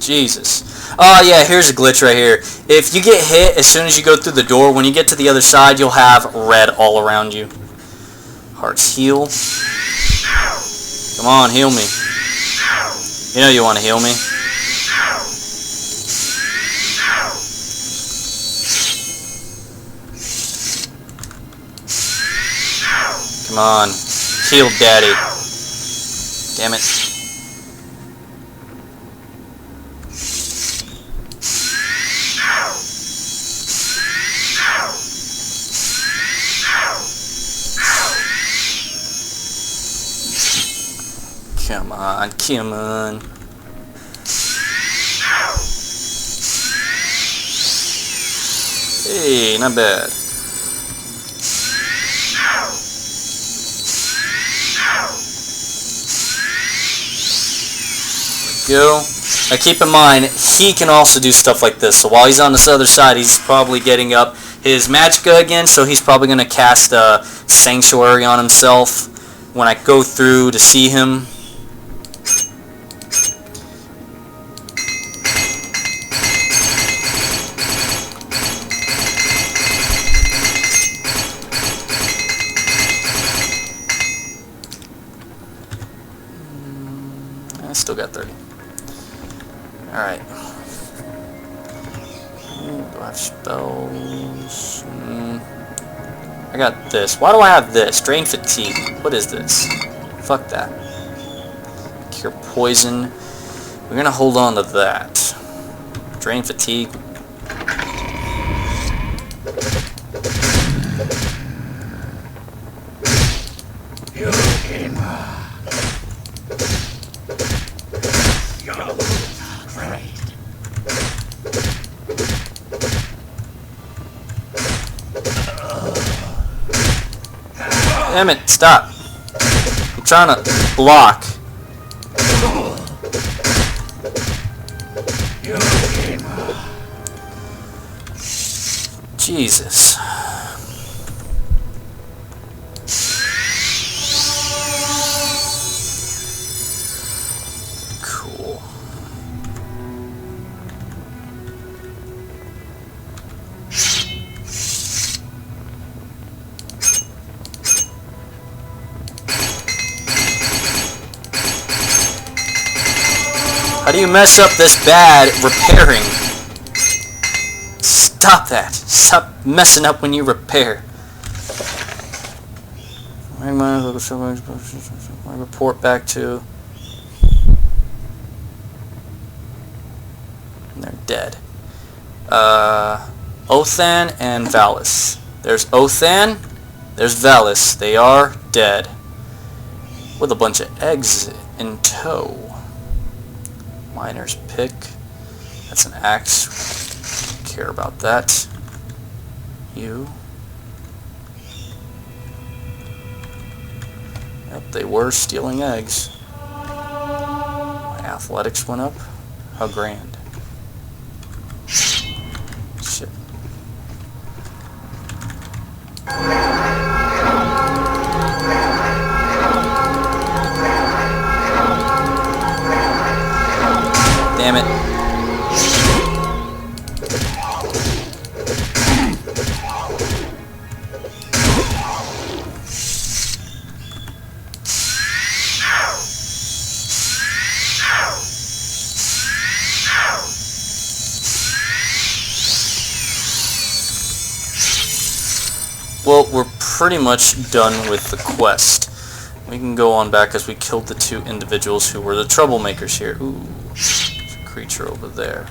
Jesus. Oh yeah, here's a glitch right here. If you get hit as soon as you go through the door, when you get to the other side, you'll have red all around you. Hearts heal. Come on, heal me. You know you want to heal me. Come on. Heal daddy. Damn it. Come on, come on. Hey, not bad. Go. Now keep in mind, he can also do stuff like this. So while he's on this other side, he's probably getting up his magicka again. So he's probably going to cast a sanctuary on himself when I go through to see him. I still got 30. Alright. Do I have spells? I got this. Why do I have this? Drain fatigue. What is this? Fuck that. Cure poison. We're gonna hold on to that. Drain fatigue. Damn it, stop. I'm trying to block. Jesus. Cool. How do you mess up this bad repairing? Stop that. Stop messing up when you repair. I report back to... And they're dead. Othan and Valis. There's Othan. There's Valis. They are dead. With a bunch of eggs in tow. Miner's pick. That's an axe. Don't care about that. You. Yep, they were stealing eggs. My athletics went up. How grand. Shit. Damn it. Well, we're pretty much done with the quest. We can go on back as we killed the two individuals who were the troublemakers here. Ooh, there's a creature over there.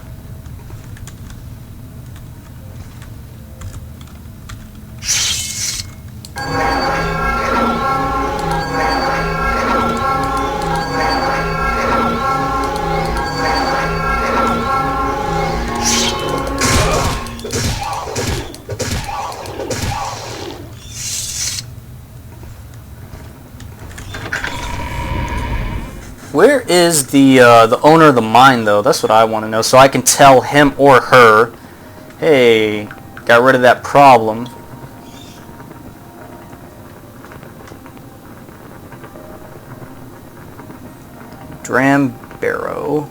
Where is the owner of the mine, though? That's what I want to know, so I can tell him or her, hey, got rid of that problem. Dram Barrow.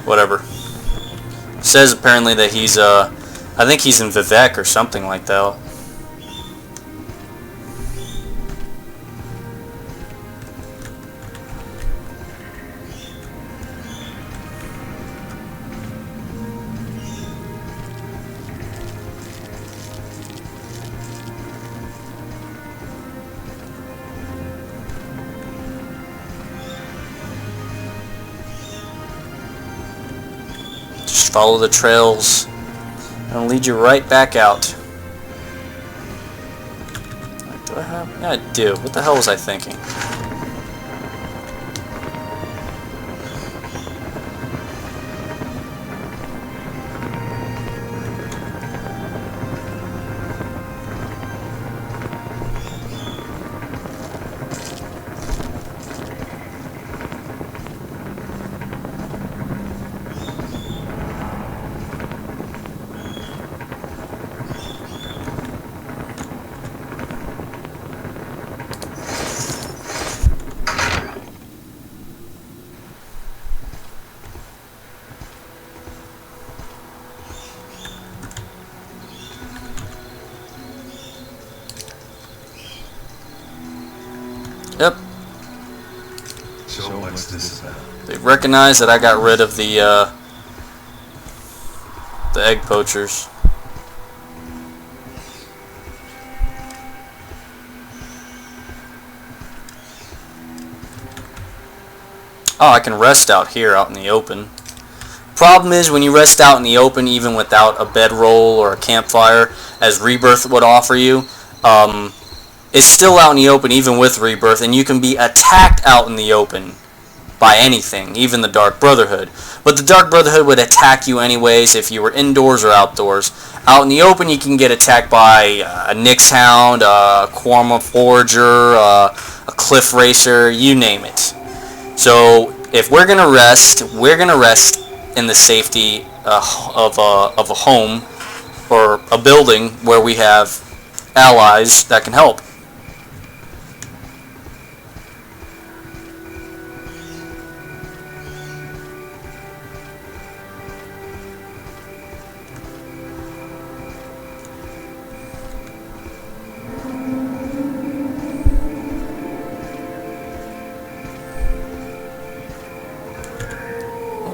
Whatever. Says apparently that he's, I think he's in Vivek or something like that. Just follow the trails, and it'll lead you right back out. Do I have? Yeah, I do. What the hell was I thinking? Yep. So what's this about? They recognize that I got rid of the egg poachers. Oh, I can rest out here, out in the open. Problem is, when you rest out in the open, even without a bedroll or a campfire, as Rebirth would offer you, it's still out in the open, even with Rebirth, and you can be attacked out in the open by anything, even the Dark Brotherhood. But the Dark Brotherhood would attack you anyways if you were indoors or outdoors. Out in the open, you can get attacked by a Nyx Hound, a Quarma Forager, a Cliff Racer, you name it. So if we're gonna rest in the safety of a home or a building where we have allies that can help.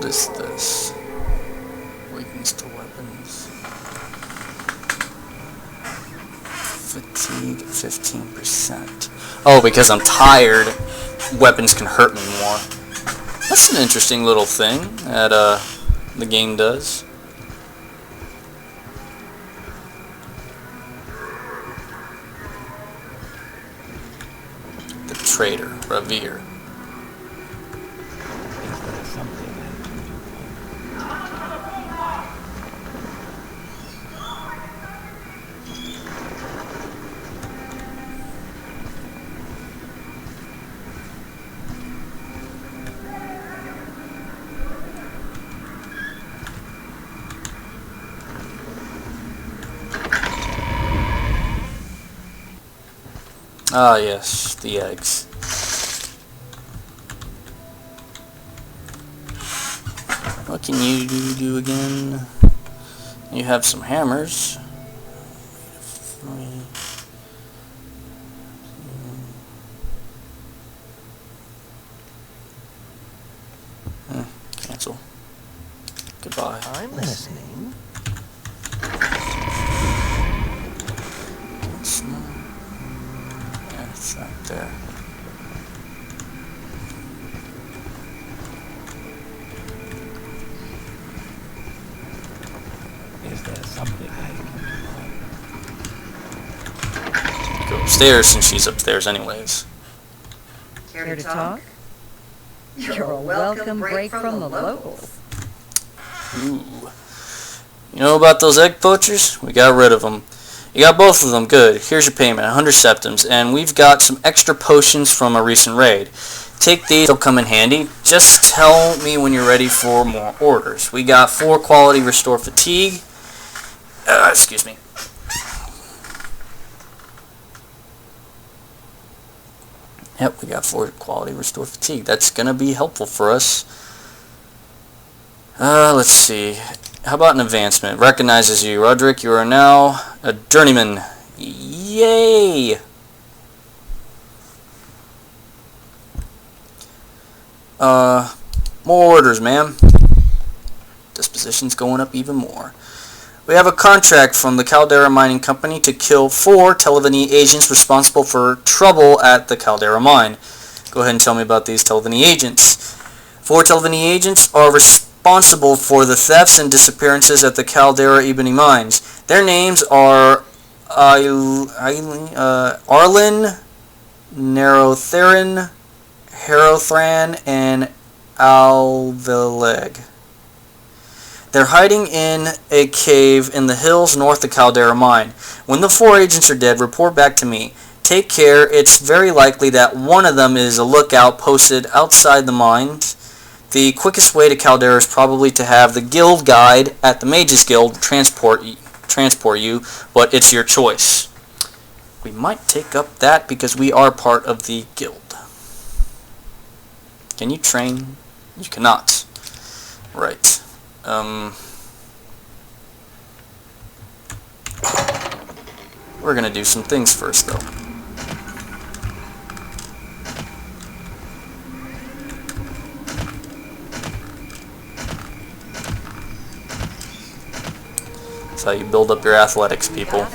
is this? Weakness to weapons. Fatigue 15%. Oh, because I'm tired, weapons can hurt me more. That's an interesting little thing that the game does. The Trader, Revere. Ah, yes, the eggs. What can you do again? You have some hammers. Cancel. Goodbye. I'm listening. Yeah, it's right there. Is there something I can Go upstairs since she's upstairs anyways. Care to talk? You're a welcome break from the locals. Ooh. You know about those egg poachers? We got rid of them. You got both of them. Good. Here's your payment, 100 septims, and we've got some extra potions from a recent raid. Take these, they'll come in handy. Just tell me when you're ready for more orders. We got 4 quality restore fatigue. Excuse me. Yep, we got 4 quality restore fatigue. That's gonna be helpful for us. Let's see. How about an advancement? Recognizes you. Roderick, you are now a journeyman. Yay! More orders, ma'am. Disposition's going up even more. We have a contract from the Caldera Mining Company to kill 4 Televini agents responsible for trouble at the Caldera Mine. Go ahead and tell me about these Televini agents. 4 Televini agents are responsible for the thefts and disappearances at the Caldera Ebony Mines. Their names are Arlen, Nerotherin, Herothran, and Alveleg. They're hiding in a cave in the hills north of Caldera Mine. When the 4 agents are dead, report back to me. Take care. It's very likely that one of them is a lookout posted outside the mines. The quickest way to Caldera is probably to have the guild guide at the Mages Guild transport you, but it's your choice. We might take up that because we are part of the guild. Can you train? You cannot. Right. We're gonna do some things first, though. That's how you build up your athletics, people.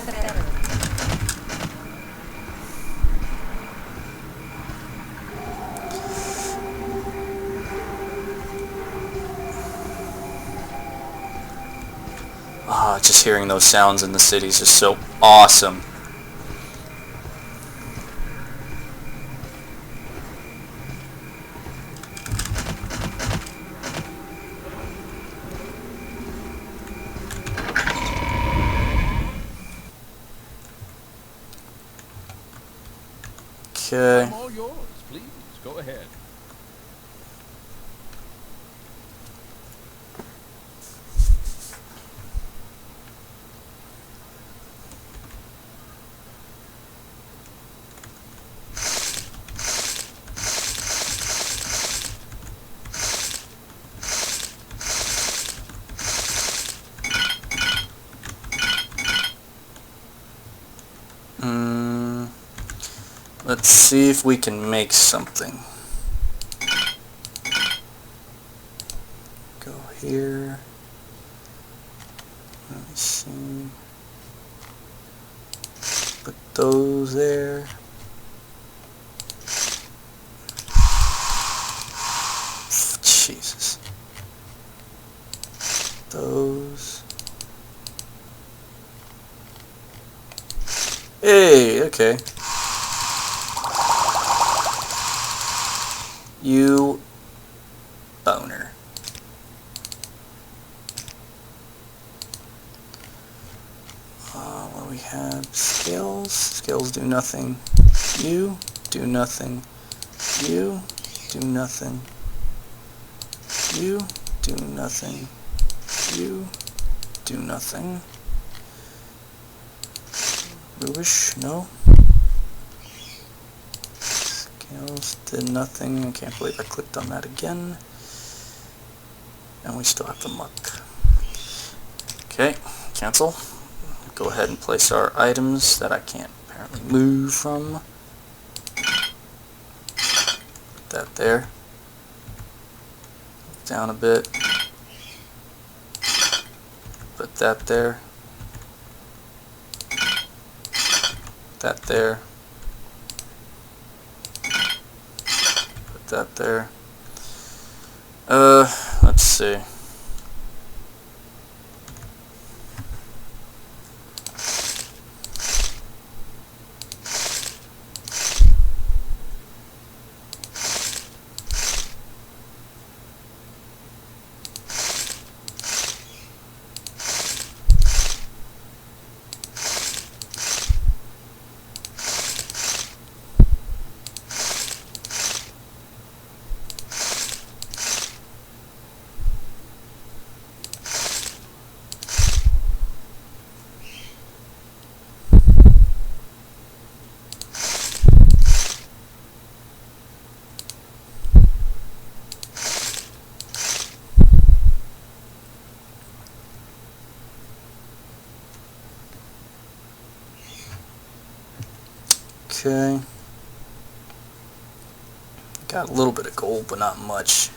Ah, just hearing those sounds in the city is just so awesome. Okay. I'm all yours. Please, go ahead. Let's see if we can make something. Go here. Let me see. Put those there. Jesus. Those. Hey, okay. You boner. What do we have? Scales. Scales do nothing. You do nothing. You do nothing. You do nothing. You do nothing. Rubish, no. Scales did nothing. I can't believe I clicked on that again. And we still have the muck. Okay, cancel. Go ahead and place our items that I can't apparently move from. Put that there. Down a bit. Put that there. Put that there. Put that there. Let's see. Okay. Got a little bit of gold, but not much.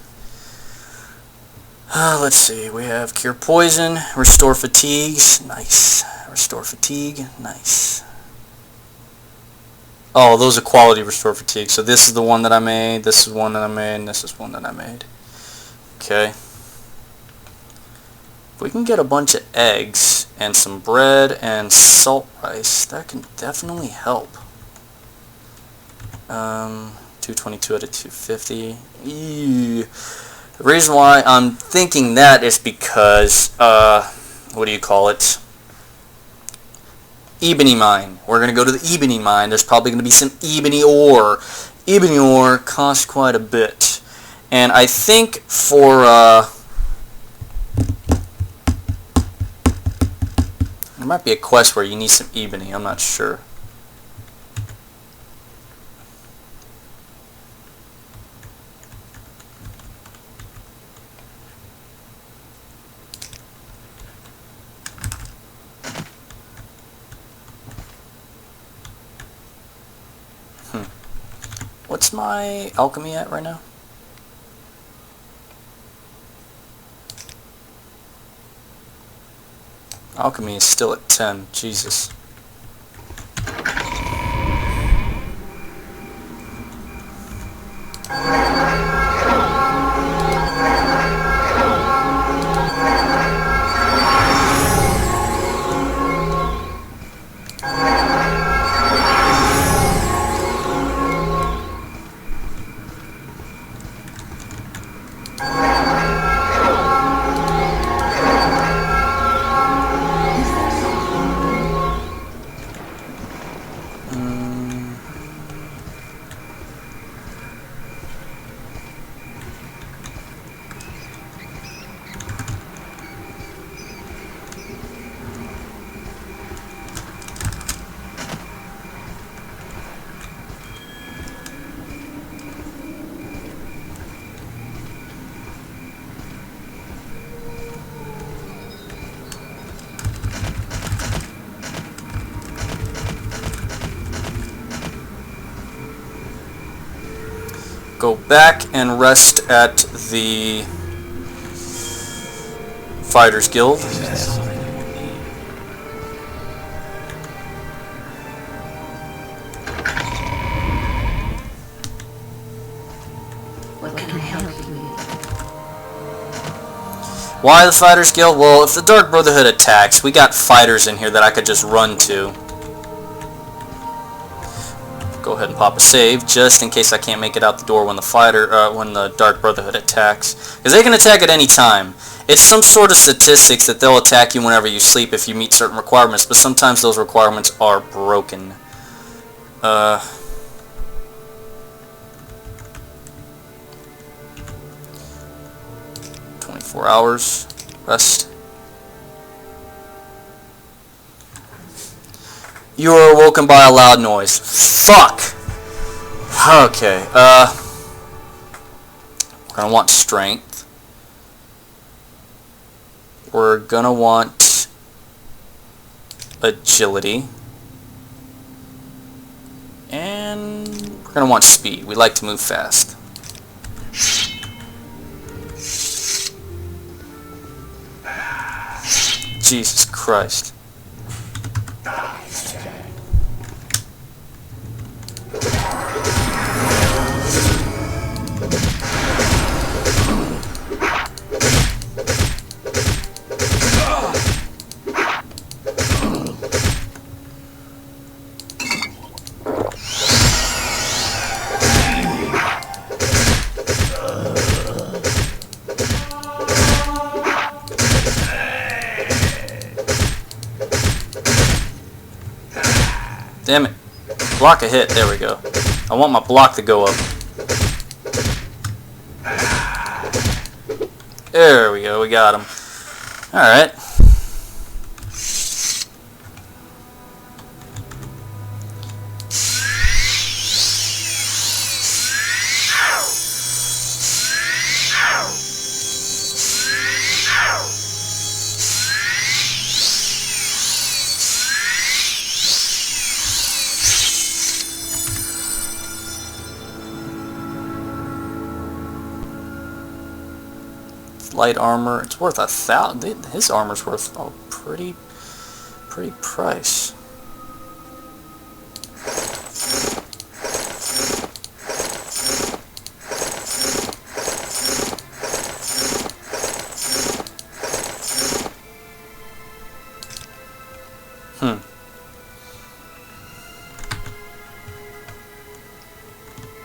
Let's see. We have Cure Poison, Restore Fatigues. Nice. Restore Fatigue. Nice. Oh, those are quality Restore Fatigue. So this is the one that I made, this is one that I made, and this is one that I made. Okay. If we can get a bunch of eggs and some bread and salt rice, that can definitely help. 222 out of 250. Ew. The reason why I'm thinking that is because, what do you call it? Ebony mine. We're going to go to the ebony mine. There's probably going to be some ebony ore. Ebony ore costs quite a bit. And I think for, there might be a quest where you need some ebony. I'm not sure. What's my alchemy at right now? Alchemy is still at 10. Jesus. Go back and rest at the Fighters Guild. What can I help you with? Why the Fighters Guild? Well, if the Dark Brotherhood attacks, we got fighters in here that I could just run to. Go ahead and pop a save, just in case I can't make it out the door when the Dark Brotherhood attacks. Because they can attack at any time. It's some sort of statistics that they'll attack you whenever you sleep if you meet certain requirements, but sometimes those requirements are broken. 24 hours rest. You are awoken by a loud noise. Fuck! Okay, we're gonna want strength. We're gonna want agility. And we're gonna want speed. We like to move fast. Jesus Christ. Damn it. Block a hit. There we go. I want my block to go up. There we go. We got him. Alright. Light armor. It's worth 1,000. His armor's worth a pretty price.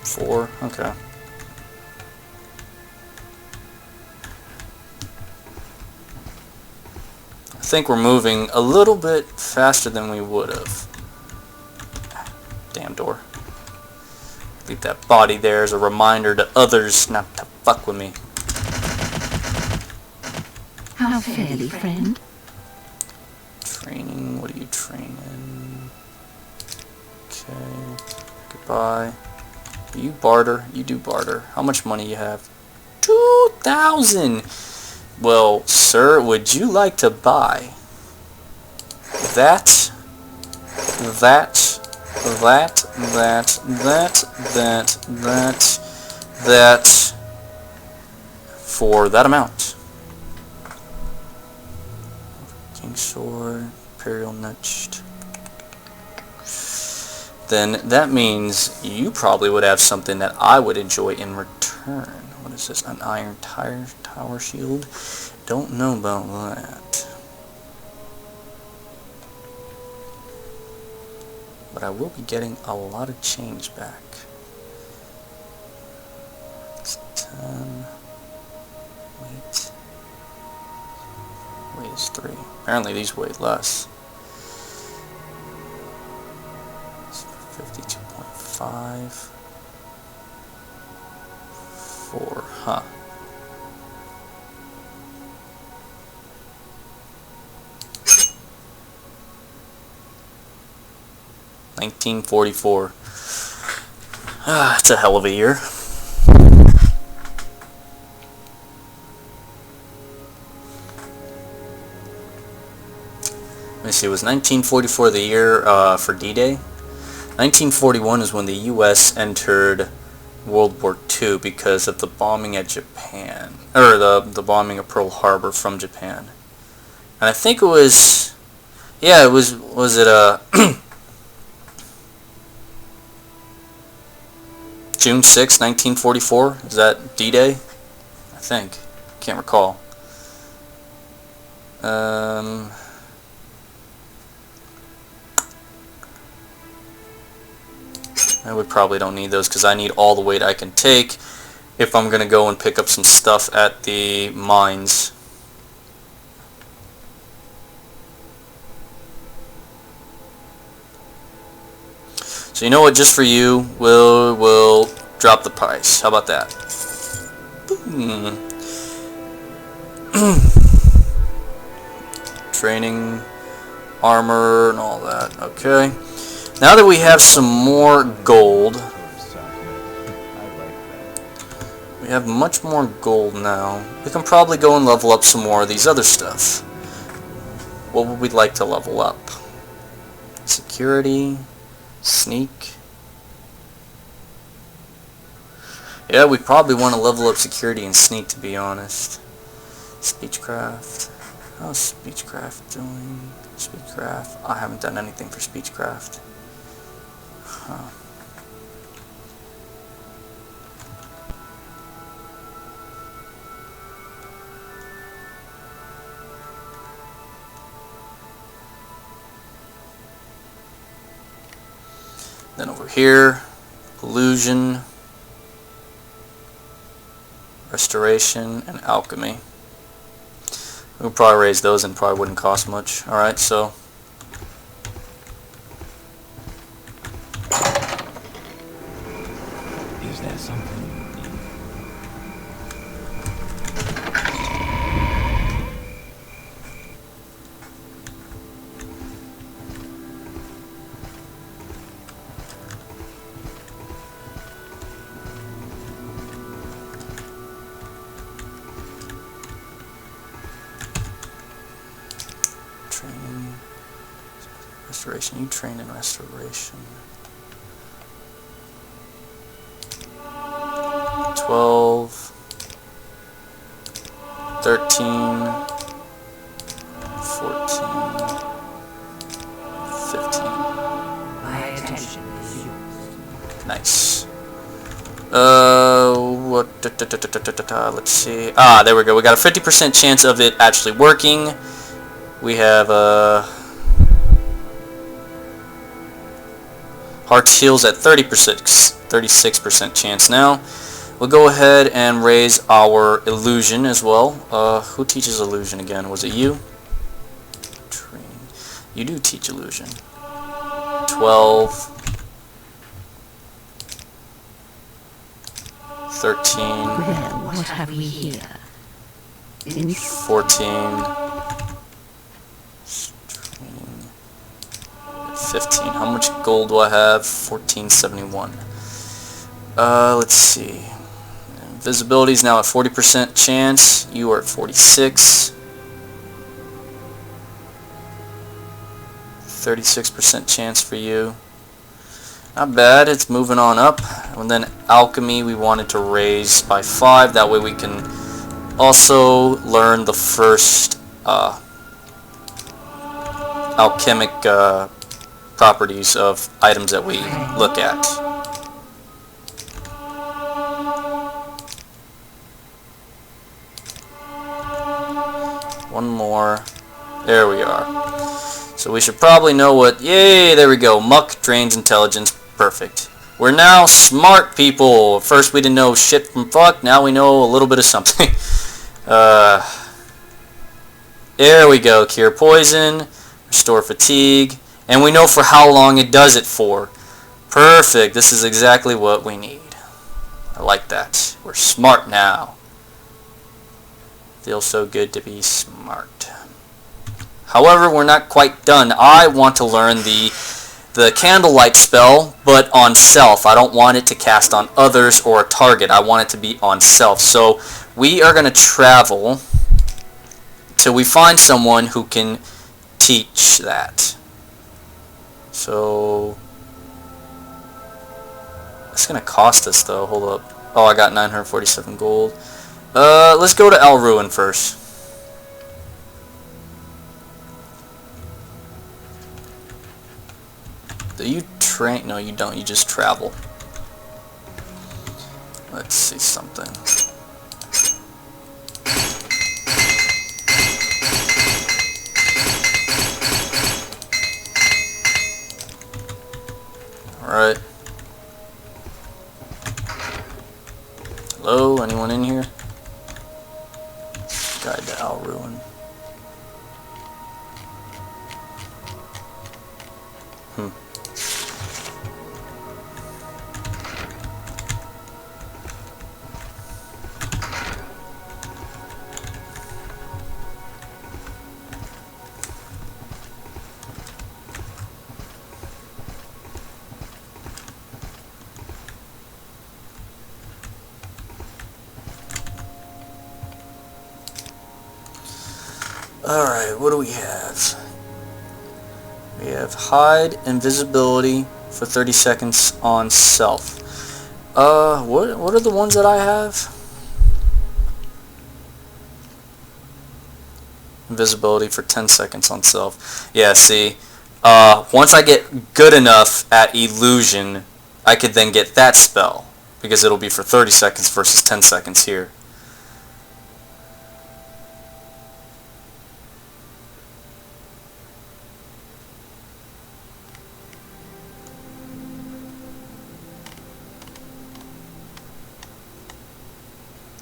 Four. Okay. I think we're moving a little bit faster than we would have. Damn door. Leave that body there as a reminder to others not to fuck with me. How fairly, friend? Training, what are you training? Okay. Goodbye. You barter? You do barter. How much money you have? 2,000! Well, sir, would you like to buy that for that amount? King Sword, Imperial Nutched. Then that means you probably would have something that I would enjoy in return. What is this? An iron tower shield? Don't know about that. But I will be getting a lot of change back. It's 10. Weight. Weight is 3. Apparently these weigh less. It's 52.5. 4, huh. $1944. It's a hell of a year. Let me see, was 1944 the year for D-Day? 1941 is when the U.S. entered World War II. 2 because of the bombing at Japan, or the bombing of Pearl Harbor from Japan. And I think it was, yeah, it was it June 6, 1944? Is that D-Day? I think. Can't recall. We probably don't need those because I need all the weight I can take if I'm going to go and pick up some stuff at the mines. So you know what, just for you, we'll drop the price. How about that? Training, armor, and all that. Okay. Now that we have some more gold, we have much more gold now, we can probably go and level up some more of these other stuff. What would we like to level up? Security, sneak. Yeah, we probably want to level up security and sneak, to be honest. Speechcraft. How's Speechcraft doing? Speechcraft. I haven't done anything for Speechcraft. Huh. Then over here, illusion, restoration, and alchemy. We'll probably raise those and probably wouldn't cost much. Alright, so Is there something? training, restoration. You train in restoration. 12, 13, 14, 15. My attention is yours. Nice. What? Let's see. There we go. We got a 50% chance of it actually working. We have Hearts heals at 36% chance now. We'll go ahead and raise our illusion as well. Who teaches illusion again? Was it you? Training. You do teach illusion. 12. 13. Well, what have we here? 14. 15. How much gold do I have? 1471. Let's see. Visibility is now at 40% chance. You are at 46. 36% chance for you. Not bad. It's moving on up. And then alchemy we wanted to raise by 5. That way we can also learn the first alchemic properties of items that we look at. One more. There we are. So we should probably know what... Yay, there we go. Muck drains intelligence. Perfect. We're now smart people. First we didn't know shit from fuck. Now we know a little bit of something. There we go. Cure poison. Restore fatigue. And we know for how long it does it for. Perfect. This is exactly what we need. I like that. We're smart now. Feels so good to be smart. However, we're not quite done. I want to learn the candlelight spell, but on self. I don't want it to cast on others or a target. I want it to be on self. So we are going to travel till we find someone who can teach that. So it's going to cost us though. Hold up. Oh, I got 947 gold. Let's go to Al Ruin first. Do you train? No, you don't. You just travel. Let's see something. Alright. Hello? Anyone in here? Guide to Al Ruin. Alright, what do we have? We have hide invisibility for 30 seconds on self. What are the ones that I have? Invisibility for 10 seconds on self. Yeah, see, once I get good enough at illusion, I could then get that spell, because it'll be for 30 seconds versus 10 seconds here.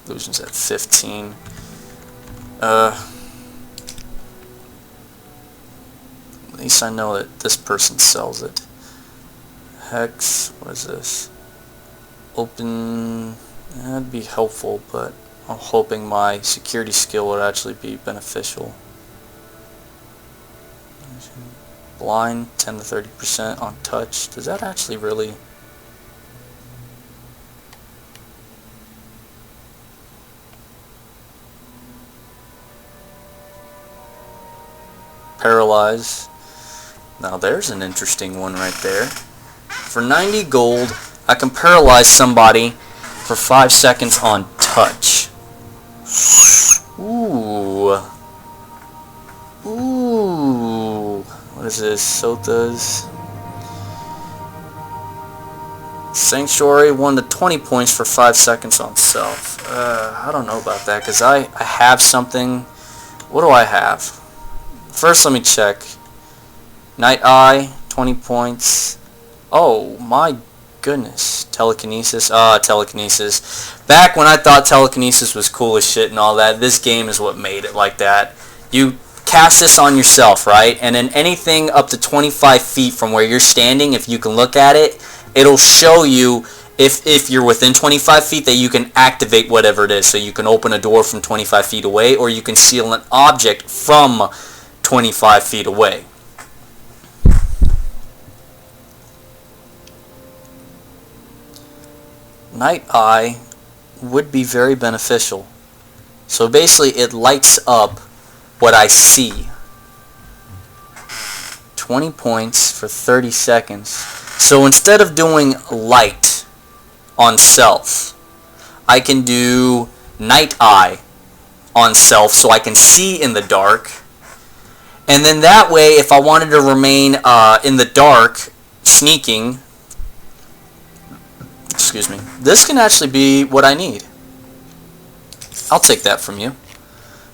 Illusion's at 15. At least I know that this person sells it. Hex, what is this? Open, that'd be helpful, but I'm hoping my security skill would actually be beneficial. Blind, 10 to 30% on touch. Does that actually really... Paralyze. Now there's an interesting one right there. For 90 gold, I can paralyze somebody for 5 seconds on touch. Ooh. Ooh. What is this? Sota's Sanctuary, 1 to 20 points for 5 seconds on self. I don't know about that, because I have something. What do I have? First, let me check. Night Eye, 20 points. Oh, my goodness. Telekinesis. Telekinesis. Back when I thought telekinesis was cool as shit and all that, this game is what made it like that. You cast this on yourself, right? And then anything up to 25 feet from where you're standing, if you can look at it, it'll show you if you're within 25 feet that you can activate whatever it is. So you can open a door from 25 feet away, or you can seal an object from 25 feet away. Night Eye would be very beneficial. So basically it lights up what I see. 20 points for 30 seconds. So instead of doing light on self, I can do Night Eye on self so I can see in the dark. And then that way, if I wanted to remain in the dark, sneaking, excuse me, this can actually be what I need. I'll take that from you.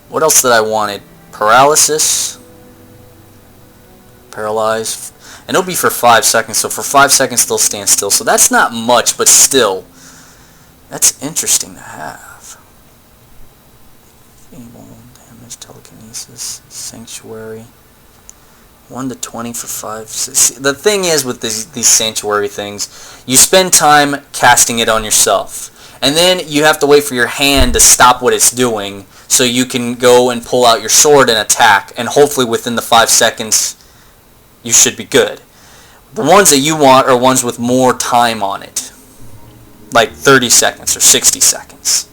What else did I wanted? Paralysis. Paralyze. And it'll be for 5 seconds, so for 5 seconds still stand still. So that's not much, but still, that's interesting to have. Feeble damage, telekinesis, sanctuary. 1 to 20 for 5. See, the thing is with these sanctuary things, you spend time casting it on yourself. And then you have to wait for your hand to stop what it's doing so you can go and pull out your sword and attack. And hopefully within the 5 seconds, you should be good. The ones that you want are ones with more time on it. Like 30 seconds or 60 seconds.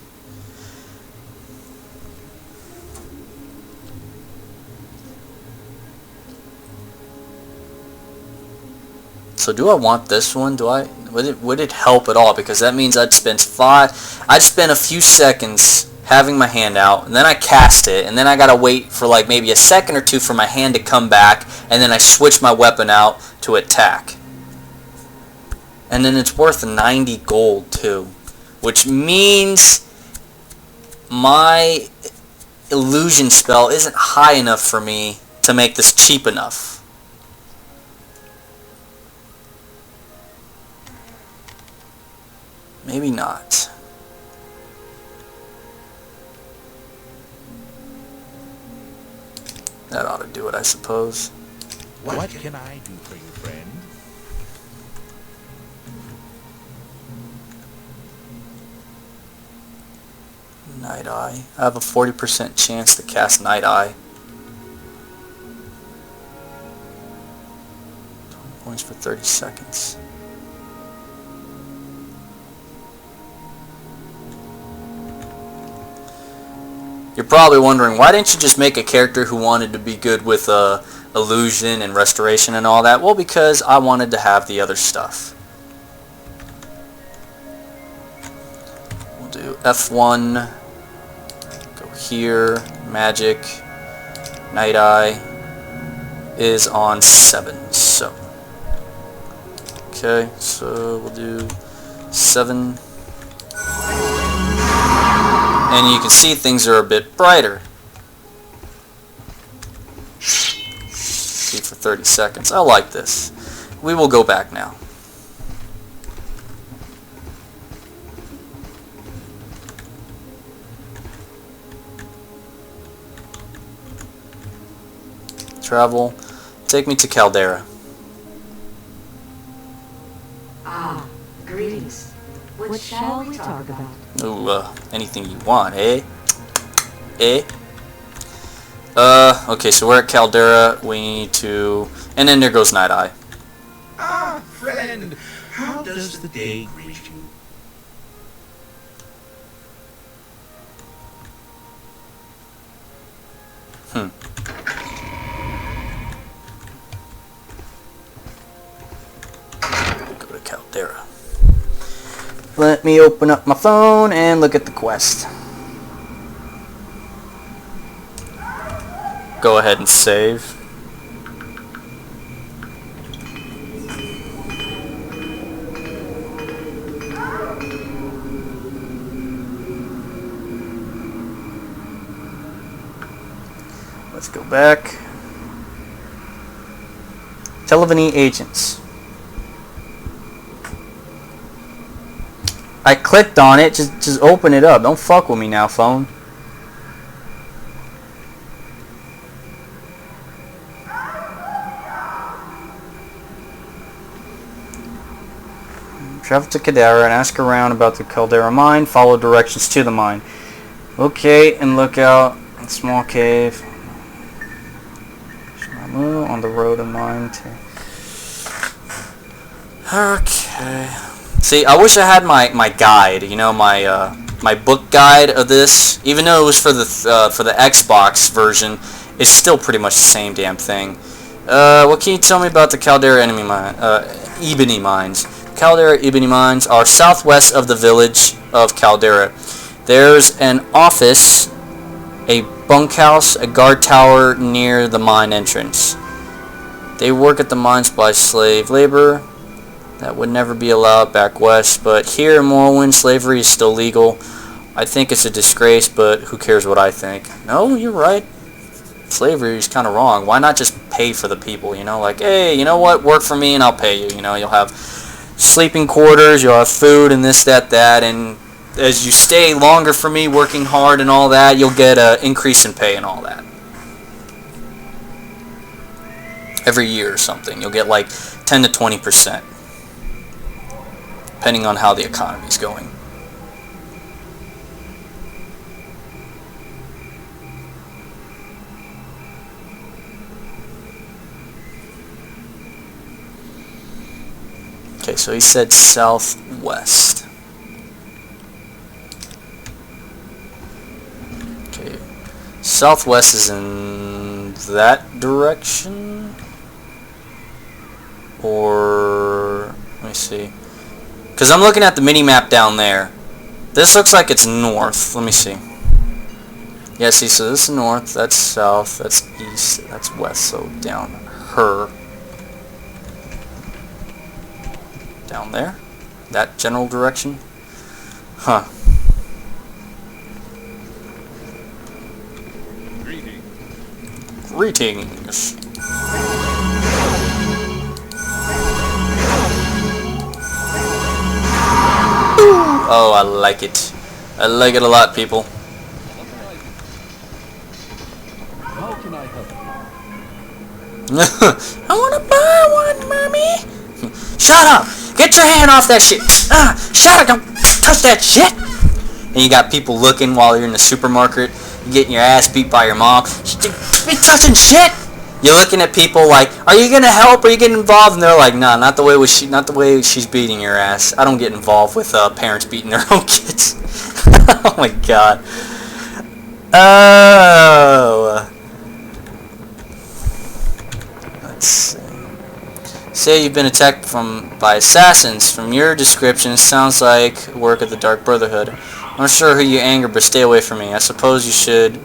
So do I want this one? Would it help at all? Because that means I'd spend a few seconds having my hand out, and then I cast it, and then I gotta wait for like maybe a second or two for my hand to come back, and then I switch my weapon out to attack. And then it's worth 90 gold too, which means my illusion spell isn't high enough for me to make this cheap enough. Maybe not. That ought to do it, I suppose. What can I do for you, friend? Night Eye. I have a 40% chance to cast Night Eye. 20 points for 30 seconds. You're probably wondering, why didn't you just make a character who wanted to be good with illusion and restoration and all that? Well, because I wanted to have the other stuff. We'll do F1, go here, magic, Night Eye is on 7, so. Okay, so we'll do 7. And you can see things are a bit brighter. See for 30 seconds. I like this. We will go back now. Travel. Take me to Caldera. Ah, greetings. What shall we talk about? Ooh, anything you want, eh? Eh? Okay, so we're at Caldera. We need to... And then there goes Night Eye. Ah, friend, how does the day greet you? Go to Caldera. Let me open up my phone and look at the quest. Go ahead and save. Let's go back. Televany agents. I clicked on it. Just open it up. Don't fuck with me now, phone. Travel to Caldera and ask around about the Caldera mine. Follow directions to the mine. Okay, and look out. Small cave. On the road of mine too. Okay. See, I wish I had my guide. You know, my book guide of this. Even though it was for the Xbox version, it's still pretty much the same damn thing. What can you tell me about the Caldera Ebony Mines? Caldera Ebony Mines are southwest of the village of Caldera. There's an office, a bunkhouse, a guard tower near the mine entrance. They work at the mines by slave labor. That would never be allowed back west, but here in Morrowind, slavery is still legal. I think it's a disgrace, but who cares what I think? No, you're right. Slavery is kind of wrong. Why not just pay for the people, you know? Like, hey, you know what? Work for me and I'll pay you. You know, you'll have sleeping quarters, you'll have food and this, that, and as you stay longer for me, working hard and all that, you'll get an increase in pay and all that. Every year or something. You'll get like 10 to 20%. Depending on how the economy's going. Okay, so he said southwest. Okay, southwest is in that direction? Or, let me see. Because I'm looking at the mini-map down there. This looks like it's north. Let me see. Yeah, see, so this is north, that's south, that's east, that's west, so down her. Down there? That general direction? Huh. Greetings. Oh, I like it. I like it a lot, people. How can I help you? I wanna buy one, mommy. Shut up! Get your hand off that shit! Shut up! Don't touch that shit! And you got people looking while you're in the supermarket. You're getting your ass beat by your mom. Be touching shit! You're looking at people like, are you gonna help? Are you getting involved? And they're like, nah, not the way she's beating your ass. I don't get involved with parents beating their own kids. Oh my god. Oh. Let's see. Say you've been attacked by assassins. From your description, it sounds like work of the Dark Brotherhood. I'm not sure who you anger, but stay away from me. I suppose you should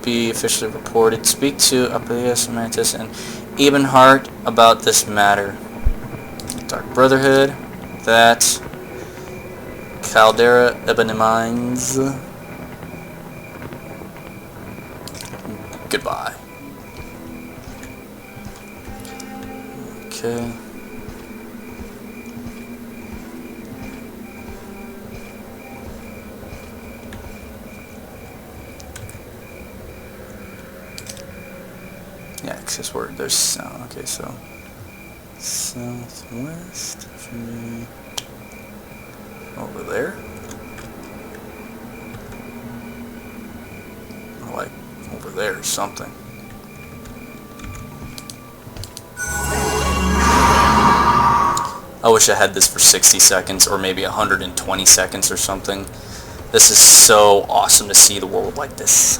be officially reported. Speak to Apuleius, Mantis, and Ebenhart about this matter. Dark Brotherhood. That. Caldera Ebenimines. Goodbye. Okay. Yeah, access word. There's sound. Okay, so southwest from me over there. Or like over there or something. I wish I had this for 60 seconds or maybe 120 seconds or something. This is so awesome to see the world like this.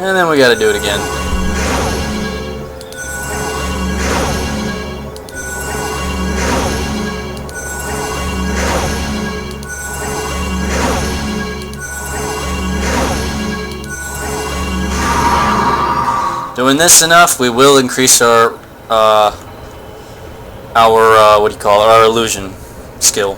And then we gotta do it again. Doing this enough, we will increase our what do you call it? Our illusion skill.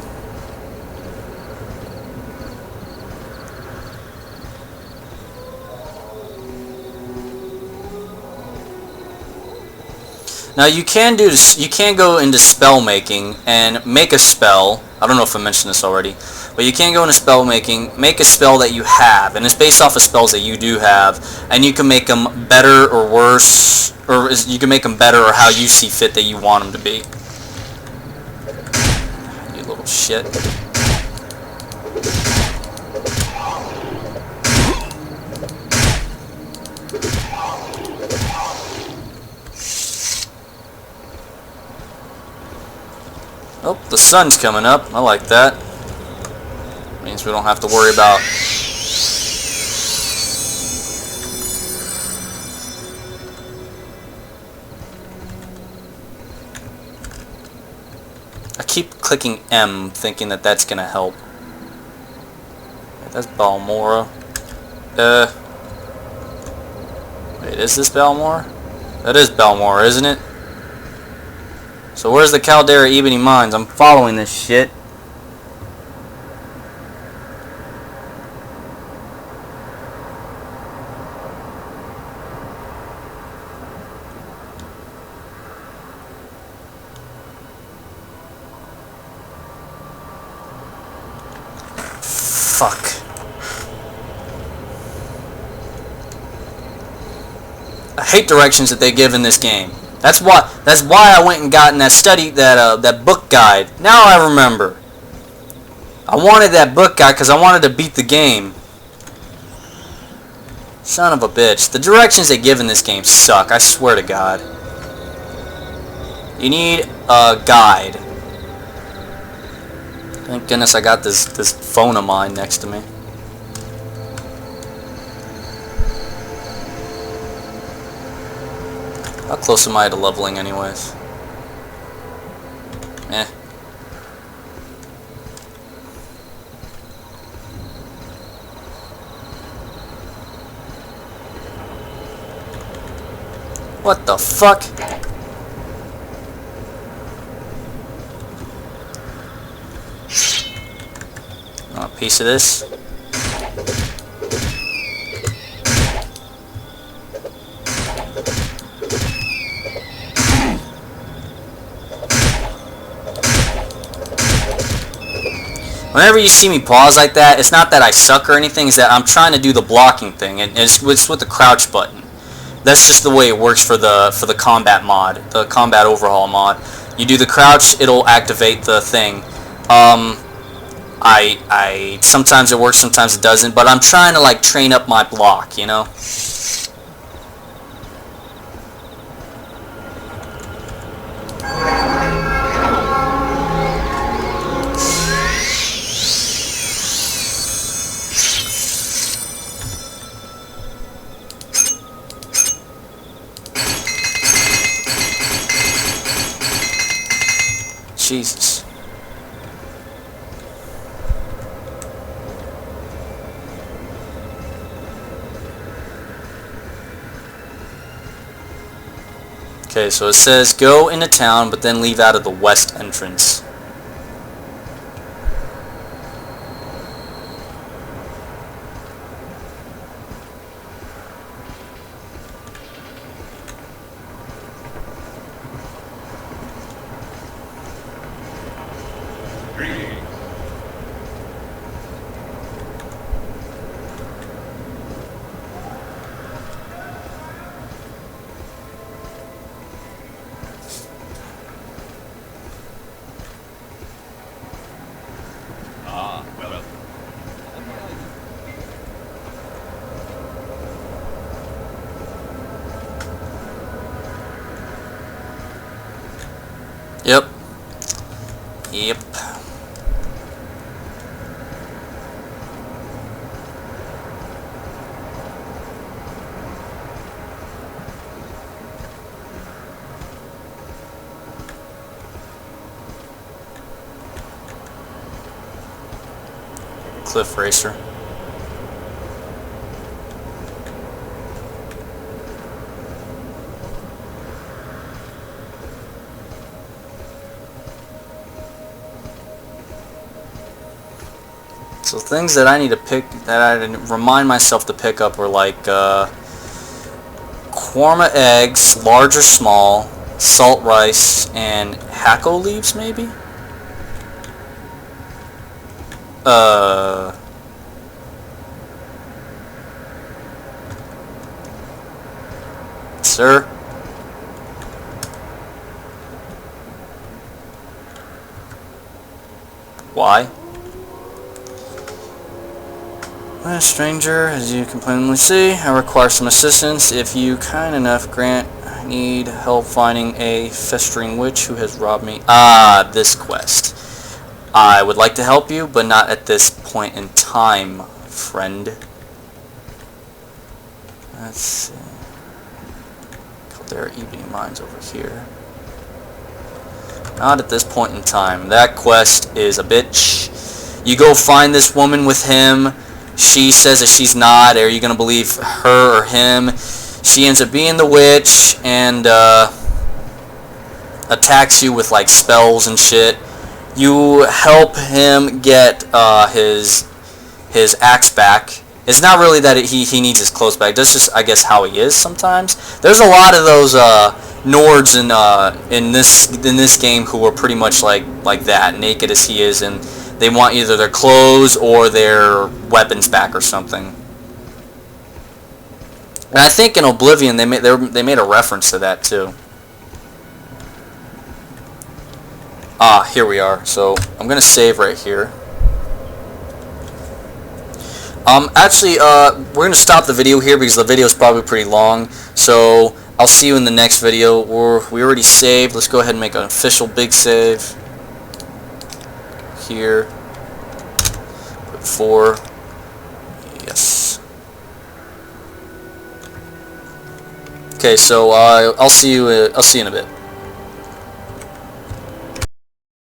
Now you can go into spell making and make a spell. I don't know if I mentioned this already, but you can go into spell making, make a spell that you have, and it's based off of spells that you do have, and you can make them better or worse, or you can make them better or how you see fit that you want them to be. You little shit. Oh, the sun's coming up. I like that. Means we don't have to worry about... I keep clicking M, thinking that that's gonna help. That's Balmora. Wait, is this Balmora? That is Balmora, isn't it? So where's the Caldera Ebony Mines? I'm following this shit. Fuck. I hate directions that they give in this game. That's why I went and gotten that book guide. Now I remember. I wanted that book guide because I wanted to beat the game. Son of a bitch. The directions they give in this game suck, I swear to God. You need a guide. Thank goodness I got this phone of mine next to me. How close am I to leveling anyways? Eh. What the fuck? Want a piece of this? Whenever you see me pause like that, it's not that I suck or anything, it's that I'm trying to do the blocking thing, and it's with the crouch button. That's just the way it works for the combat mod, the combat overhaul mod. You do the crouch, it'll activate the thing. I sometimes it works, sometimes it doesn't, but I'm trying to like train up my block, you know? Jesus. Okay, so it says go into town, but then leave out of the west entrance. Ah, well. Yep. Yep. Cliff Racer. So things that I need to pick, that I remind myself to pick up, were like korma eggs, large or small, salt rice, and hako leaves, maybe? Sir? Why? Well, stranger, as you can plainly see, I require some assistance. If you kind enough grant, I need help finding a festering witch who has robbed me. Ah, this quest. I would like to help you, but not at this point in time, friend. Let's see. There are evening mines over here. Not at this point in time. That quest is a bitch. You go find this woman with him. She says that she's not. Are you going to believe her or him? She ends up being the witch and attacks you with like spells and shit. You help him get his axe back. It's not really that he needs his clothes back. That's just, I guess, how he is sometimes. There's a lot of those Nords in this game who are pretty much like that, naked as he is, and they want either their clothes or their weapons back or something. And I think in Oblivion they made a reference to that too. Ah, here we are. So I'm gonna save right here. Actually, we're going to stop the video here because the video is probably pretty long. So, I'll see you in the next video. We already saved. Let's go ahead and make an official big save. Here. Put 4. Yes. Okay, so I'll see you in a bit.